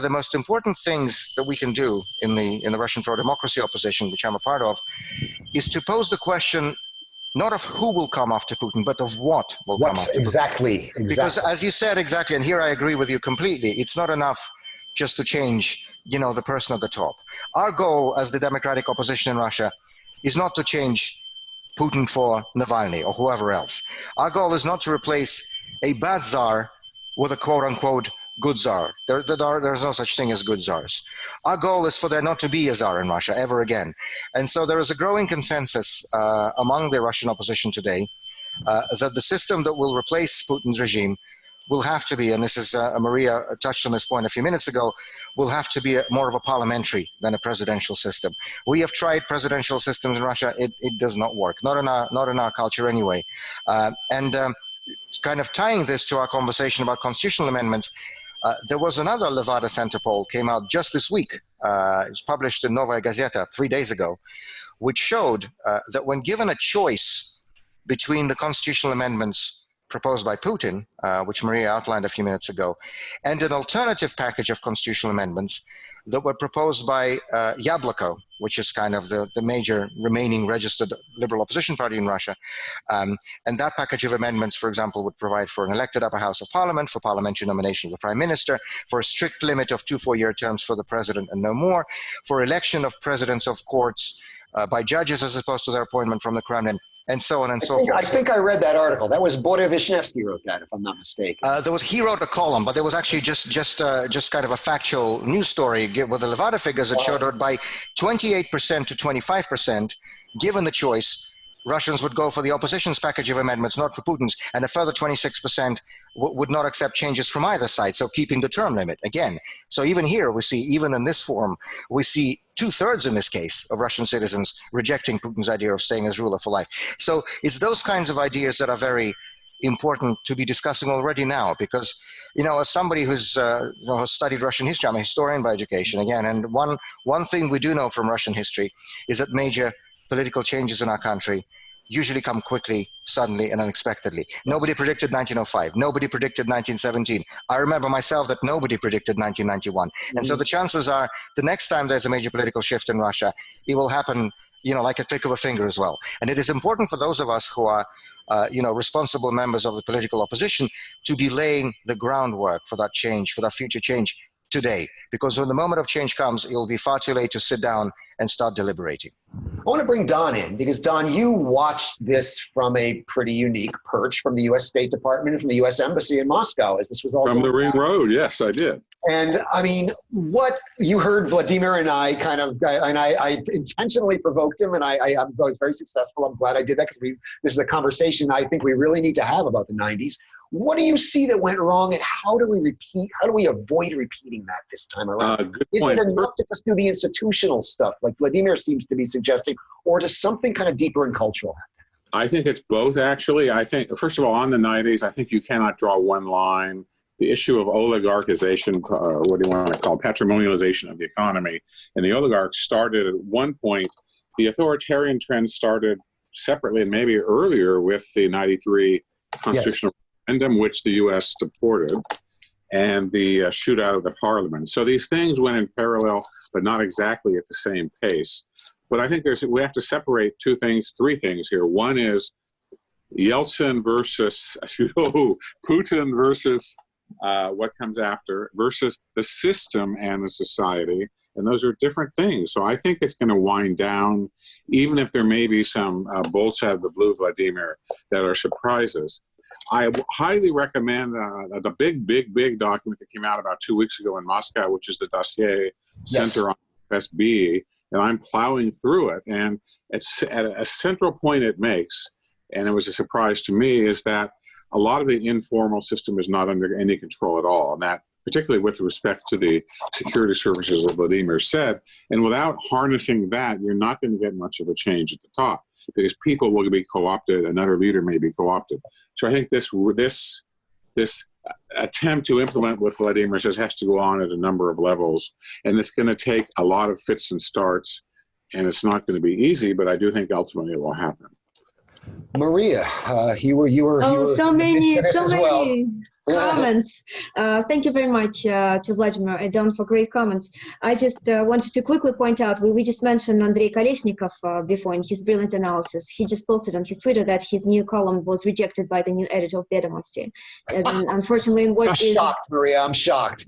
most important things that we can do in the Russian pro-democracy opposition, which I'm a part of, is to pose the question not of who will come after Putin, but of what will come after Putin. Exactly. Because as you said exactly, and here I agree with you completely, it's not enough just to change the person at the top. Our goal as the democratic opposition in Russia is not to change Putin for Navalny or whoever else. Our goal is not to replace a bad czar with a quote-unquote good czar. There's no such thing as good czars. Our goal is for there not to be a czar in Russia ever again. And so there is a growing consensus among the Russian opposition today that the system that will replace Putin's regime will have to be, and this is, Maria touched on this point a few minutes ago, will have to be more of a parliamentary than a presidential system. We have tried presidential systems in Russia. It does not work, not in our culture anyway. Kind of tying this to our conversation about constitutional amendments, there was another Levada Center poll came out just this week. It was published in Novaya Gazeta 3 days ago, which showed that when given a choice between the constitutional amendments proposed by Putin, which Maria outlined a few minutes ago, and an alternative package of constitutional amendments that were proposed by Yabloko, which is kind of the major remaining registered liberal opposition party in Russia. And that package of amendments, for example, would provide for an elected upper house of parliament, for parliamentary nomination of the prime minister, for a strict limit of 2 4-year terms for the president and no more, for election of presidents of courts by judges as opposed to their appointment from the Kremlin, and so on and so forth. I think I read that article. That was Boris Vishnevsky wrote that, if I'm not mistaken. He wrote a column, but there was actually just kind of a factual news story with the Levada figures that showed that by 28% to 25%, given the choice, Russians would go for the opposition's package of amendments, not for Putin's, and a further 26% would not accept changes from either side, so keeping the term limit again. So even here, we see, even in this form, we see 2/3 in this case of Russian citizens rejecting Putin's idea of staying as ruler for life. So it's those kinds of ideas that are very important to be discussing already now, because, as somebody who's has studied Russian history, I'm a historian by education, again, and one thing we do know from Russian history is that major political changes in our country usually come quickly, suddenly, and unexpectedly. Nobody predicted 1905. Nobody predicted 1917. I remember myself that nobody predicted 1991. And so the chances are the next time there's a major political shift in Russia, it will happen, like a click of a finger as well. And it is important for those of us who are, responsible members of the political opposition to be laying the groundwork for that change, for that future change today. Because when the moment of change comes, it will be far too late to sit down and start deliberating. I want to bring Don in because, Don, you watched this from a pretty unique perch from the U.S. State Department and from the U.S. Embassy in Moscow as this was all from the Ring Road. Yes, I did. And I mean, what you heard Vladimir and I I intentionally provoked him, and I was very successful. I'm glad I did that because this is a conversation I think we really need to have about the 90s. What do you see that went wrong, and how do we avoid repeating that this time around? Good point. Is it enough to just do the institutional stuff like Vladimir seems to be suggesting, or does something kind of deeper and cultural happen? I think it's both, actually. I think, first of all, on the 90s, I think you cannot draw one line. The issue of oligarchization, what do you want to call patrimonialization of the economy, and the oligarchs started at one point. The authoritarian trend started separately and maybe earlier with the 93 constitutional referendum, which the U.S. supported, and the shootout of the parliament. So these things went in parallel, but not exactly at the same pace. But I think we have to separate three things here. One is Yeltsin versus Putin versus what comes after, versus the system and the society. And those are different things. So I think it's going to wind down, even if there may be some bolts out of the blue, Vladimir, that are surprises. I highly recommend the big document that came out about 2 weeks ago in Moscow, which is the Dossier Center on FSB. And I'm plowing through it. And it's at a central point it makes, and it was a surprise to me, is that a lot of the informal system is not under any control at all. And that, particularly with respect to the security services, as Vladimir said, and without harnessing that, you're not going to get much of a change at the top, because people will be co-opted, another leader may be co-opted. So I think this attempt to implement what Vladimir says has to go on at a number of levels, and it's going to take a lot of fits and starts, and it's not going to be easy, but I do think ultimately it will happen. Maria, you were so many. comments. Thank you very much to Vladimir and Don for great comments. I just wanted to quickly point out, we just mentioned Andrey Kolesnikov before in his brilliant analysis. He just posted on his Twitter that his new column was rejected by the new editor of Vedomosti. And unfortunately, in what I'm shocked, Maria, I'm shocked.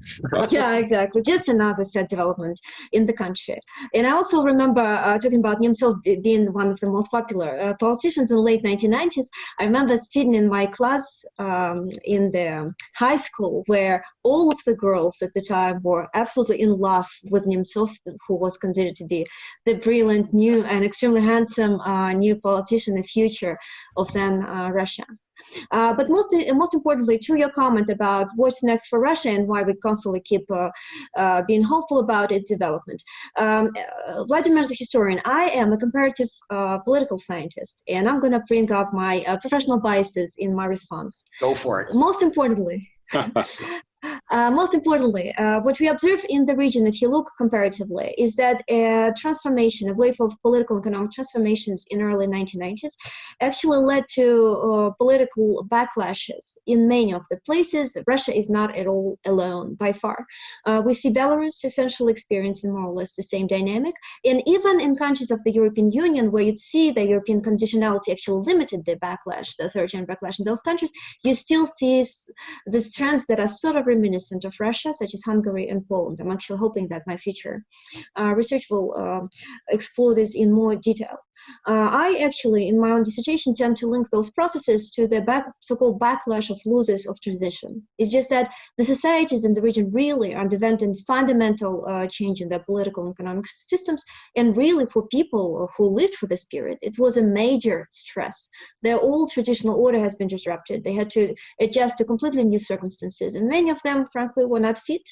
Yeah, exactly. Just another sad development in the country. And I also remember talking about Nemtsov being one of the most popular politicians in the late 1990s. I remember sitting in my class in the high school where all of the girls at the time were absolutely in love with Nemtsov, who was considered to be the brilliant new and extremely handsome new politician, the future of then Russia. But most importantly, to your comment about what's next for Russia and why we constantly keep being hopeful about its development. Vladimir is a historian. I am a comparative political scientist, and I'm going to bring up my professional biases in my response. Go for it. Most importantly, what we observe in the region, if you look comparatively, is that a transformation, a wave of political and economic transformations in early 1990s actually led to political backlashes in many of the places. Russia is not at all alone by far. We see Belarus essentially experiencing more or less the same dynamic. And even in countries of the European Union, where you'd see the European conditionality actually limited the backlash, the authoritarian backlash in those countries, you still see these trends that are sort of reminiscent of Russia, such as Hungary and Poland. I'm actually hoping that my future research will explore this in more detail. I actually, in my own dissertation, tend to link those processes to the so-called backlash of losers of transition. It's just that the societies in the region really underwent fundamental change in their political and economic systems, and really for people who lived for this period, it was a major stress. Their old traditional order has been disrupted. They had to adjust to completely new circumstances, and many of them, frankly, were not fit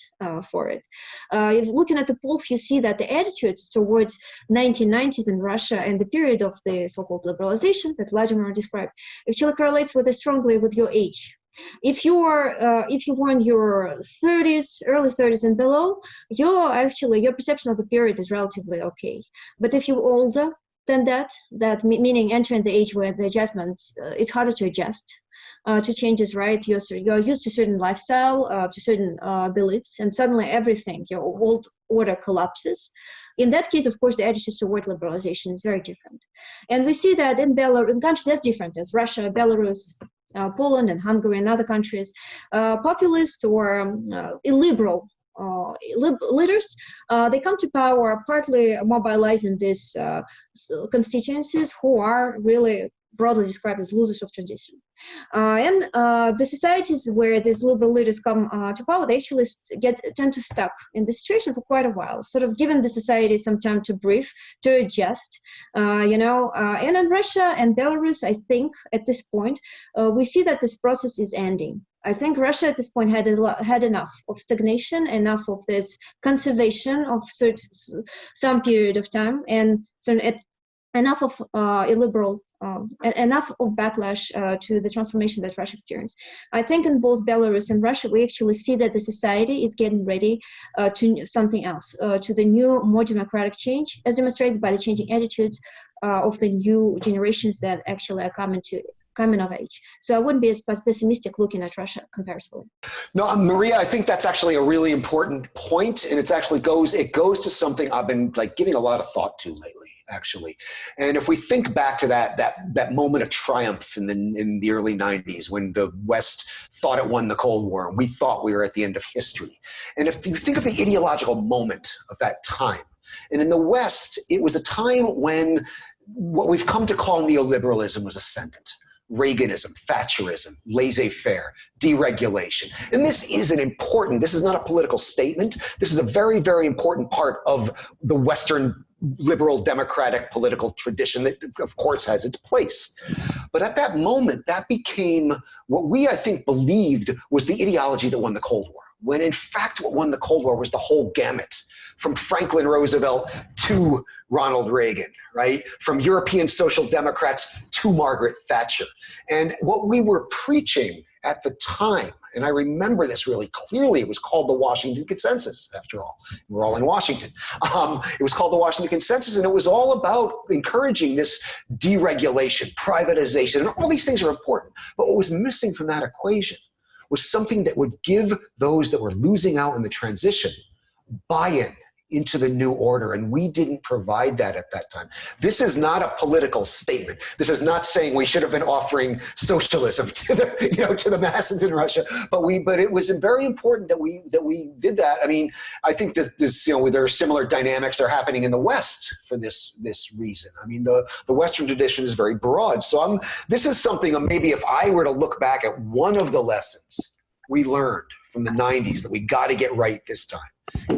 for it. If looking at the polls, you see that the attitudes towards 1990s in Russia and the period of the so-called liberalization that Vladimir described actually correlates strongly with your age. If you were in your 30s, early 30s and below, your perception of the period is relatively okay. But if you're older than that meaning entering the age where the adjustments, it's harder to adjust to changes, right? You're used to certain lifestyle, to certain beliefs, and suddenly everything, your old order collapses. In that case, of course, the attitudes toward liberalization is very different. And we see that in Belarus, in countries as different as Russia, Belarus, Poland, and Hungary, and other countries, populist or illiberal leaders, they come to power partly mobilizing these constituencies who are really broadly described as losers of transition. And the societies where these liberal leaders come to power, they actually tend to stuck in this situation for quite a while, sort of giving the society some time to breathe, to adjust, and in Russia and Belarus, I think at this point, we see that this process is ending. I think Russia at this point had enough of stagnation, enough of this conservation of some period of time, and so enough of illiberal, enough of backlash to the transformation that Russia experienced. I think in both Belarus and Russia, we actually see that the society is getting ready to something else, to the new, more democratic change, as demonstrated by the changing attitudes of the new generations that actually are coming of age. So I wouldn't be as pessimistic looking at Russia comparatively. No, Maria, I think that's actually a really important point, and it goes to something I've been giving a lot of thought to lately, actually. And if we think back to that moment of triumph in the early 90s when the West thought it won the Cold War, and we thought we were at the end of history. And if you think of the ideological moment of that time, and in the West, it was a time when what we've come to call neoliberalism was ascendant. Reaganism, Thatcherism, laissez-faire, deregulation. And this is not a political statement. This is a very, very important part of the Western liberal democratic political tradition that, of course, has its place. But at that moment, that became what we, I think, believed was the ideology that won the Cold War, when in fact what won the Cold War was the whole gamut, from Franklin Roosevelt to Ronald Reagan, right? From European Social Democrats to Margaret Thatcher. And what we were preaching at the time, and I remember this really clearly, it was called the Washington Consensus, after all. We're all in Washington. It was called the Washington Consensus, and it was all about encouraging this deregulation, privatization, and all these things are important. But what was missing from that equation was something that would give those that were losing out in the transition buy-in into the new order, and we didn't provide that at that time. This is not a political statement. This is not saying we should have been offering socialism to the, to the masses in Russia, but it was very important that we did that. I mean, I think that there are similar dynamics that are happening in the West for this reason. I mean, the Western tradition is very broad. So this is something, maybe if I were to look back at one of the lessons we learned from the 90s that we got to get right this time,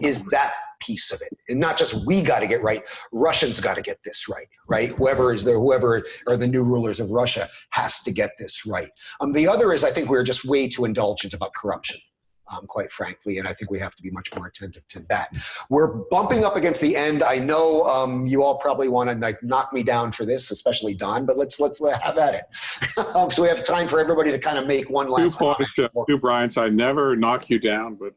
is that piece of it. And not just we got to get right, Russians got to get this right? Whoever are the new rulers of Russia has to get this right. The other is, I think we're just way too indulgent about corruption, quite frankly, and I think we have to be much more attentive to that. We're bumping up against the end. I know you all probably want to knock me down for this, especially Don, but let's have at it. So we have time for everybody to kind of make one last comment. To Brian's, I never knock you down, but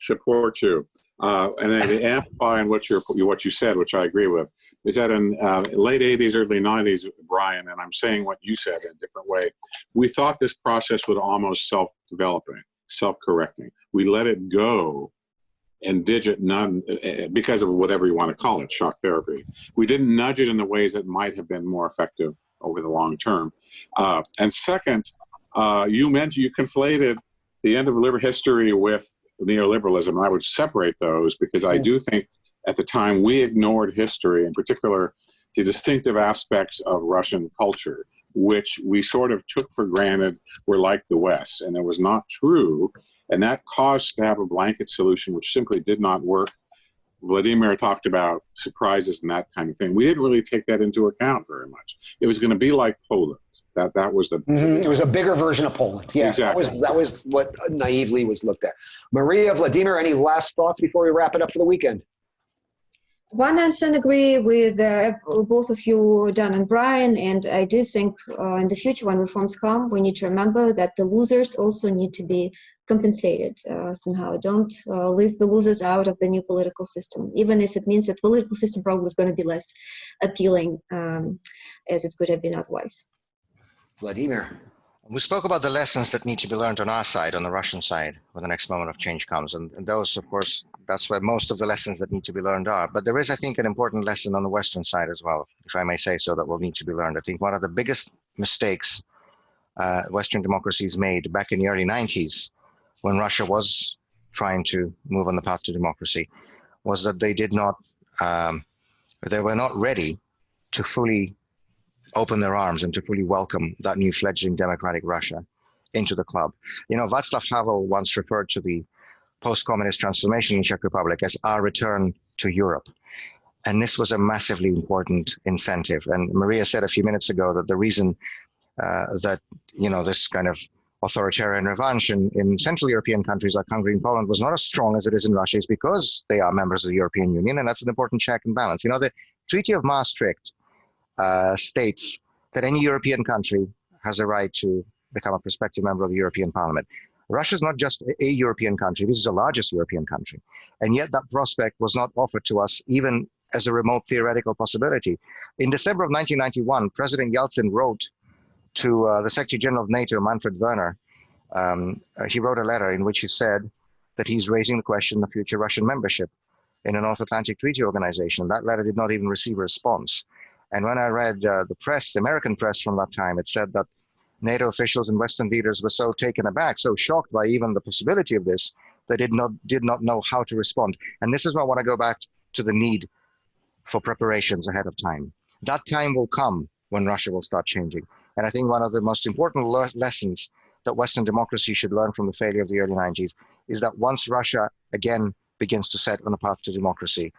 support you. And then to amplify on what you said, which I agree with, is that in late 80s, early 90s, Brian, and I'm saying what you said in a different way, we thought this process would almost self-developing, self-correcting. We let it go and none because of whatever you want to call it, shock therapy. We didn't nudge it in the ways that might have been more effective over the long term. And second, you conflated the end of history with neoliberalism. I would separate those because I do think at the time we ignored history, in particular the distinctive aspects of Russian culture, which we sort of took for granted were like the West, and it was not true. And that caused to have a blanket solution which simply did not work. Vladimir talked about surprises and that kind of thing. We didn't really take that into account very much. It was going to be like Poland. That was the... It was a bigger version of Poland. Yeah, exactly. That was what naively was looked at. Maria, Vladimir, any last thoughts before we wrap it up for the weekend? 100% agree with both of you, Dan and Brian, and I do think in the future when reforms come, we need to remember that the losers also need to be compensated somehow. Don't leave the losers out of the new political system, even if it means that the political system probably is going to be less appealing as it could have been otherwise. Vladimir. We spoke about the lessons that need to be learned on our side, on the Russian side, when the next moment of change comes. And those, of course, that's where most of the lessons that need to be learned are. But there is, I think, an important lesson on the Western side as well, if I may say so, that will need to be learned. I think one of the biggest mistakes Western democracies made back in the early 90s, when Russia was trying to move on the path to democracy, was that they were not ready to fully open their arms and to fully welcome that new fledgling democratic Russia into the club. Václav Havel once referred to the post-communist transformation in Czech Republic as our return to Europe. And this was a massively important incentive. And Maria said a few minutes ago that the reason that, this kind of authoritarian revenge in Central European countries like Hungary and Poland was not as strong as it is in Russia is because they are members of the European Union, and that's an important check and balance. The Treaty of Maastricht states that any European country has a right to become a prospective member of the European Parliament. Russia is not just a European country, this is the largest European country. And yet that prospect was not offered to us even as a remote theoretical possibility. In December of 1991, President Yeltsin wrote to the Secretary General of NATO, Manfred Werner. He wrote a letter in which he said that he's raising the question of future Russian membership in a North Atlantic Treaty Organization. That letter did not even receive a response. And when I read the American press from that time, it said that NATO officials and Western leaders were so taken aback, so shocked by even the possibility of this, they did not know how to respond. And this is where I want to go back to the need for preparations ahead of time. That time will come when Russia will start changing. And I think one of the most important lessons that Western democracy should learn from the failure of the early 90s is that once Russia again begins to set on a path to democracy,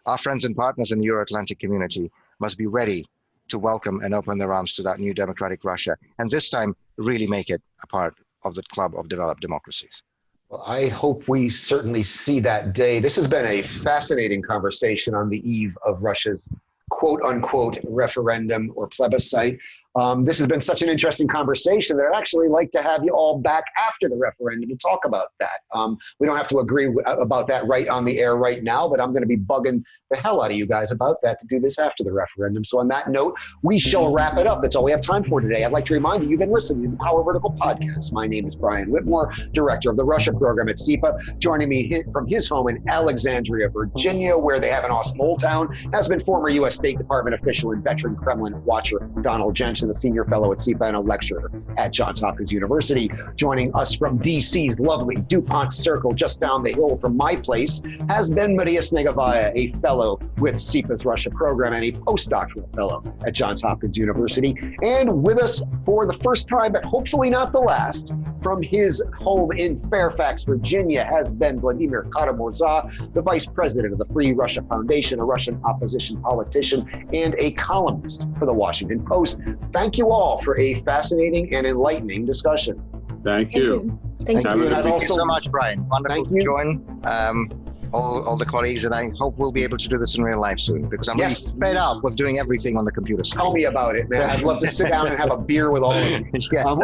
our friends and partners in the Euro-Atlantic community must be ready to welcome and open their arms to that new democratic Russia, and this time really make it a part of the club of developed democracies. Well, I hope we certainly see that day. This has been a fascinating conversation on the eve of Russia's quote-unquote referendum or plebiscite. This has been such an interesting conversation that I'd actually like to have you all back after the referendum to talk about that. We don't have to agree about that right on the air right now, but I'm going to be bugging the hell out of you guys about that to do this after the referendum. So on that note, we shall wrap it up. That's all we have time for today. I'd like to remind you, you've been listening to the Power Vertical Podcast. My name is Brian Whitmore, Director of the Russia Program at SIPA. Joining me from his home in Alexandria, Virginia, where they have an awesome old town, has been former U.S. State Department official and veteran Kremlin watcher Donald Jensen, a senior fellow at SIPA and a lecturer at Johns Hopkins University. Joining us from DC's lovely DuPont Circle, just down the hill from my place, has been Maria Snegovaya, a fellow with SIPA's Russia Program and a postdoctoral fellow at Johns Hopkins University. And with us for the first time, but hopefully not the last, from his home in Fairfax, Virginia, has been Vladimir Kara-Murza, the Vice President of the Free Russia Foundation, a Russian opposition politician, and a columnist for the Washington Post. Thank you all for a fascinating and enlightening discussion. Thank you. Thank you. Thank you so much, Brian. Wonderful to join. All the colleagues, and I hope we'll be able to do this in real life soon, because I'm really fed up with doing everything on the computer screen. Tell me about it, man. I'd love to sit down and have a beer with all of you.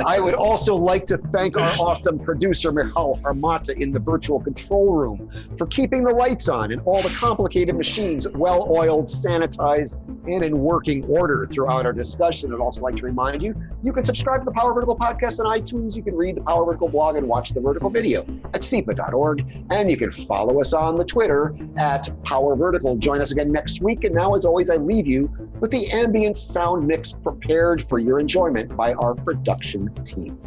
I would also like to thank our awesome producer, Michal Harmata, in the virtual control room for keeping the lights on and all the complicated machines well-oiled, sanitized, and in working order throughout our discussion. I'd also like to remind you, you can subscribe to the Power Vertical Podcast on iTunes. You can read the Power Vertical blog and watch the Vertical video at sipa.org. And you can follow us on the Twitter at Power Vertical. Join us again next week. And now, as always, I leave you with the ambient sound mix prepared for your enjoyment by our production team.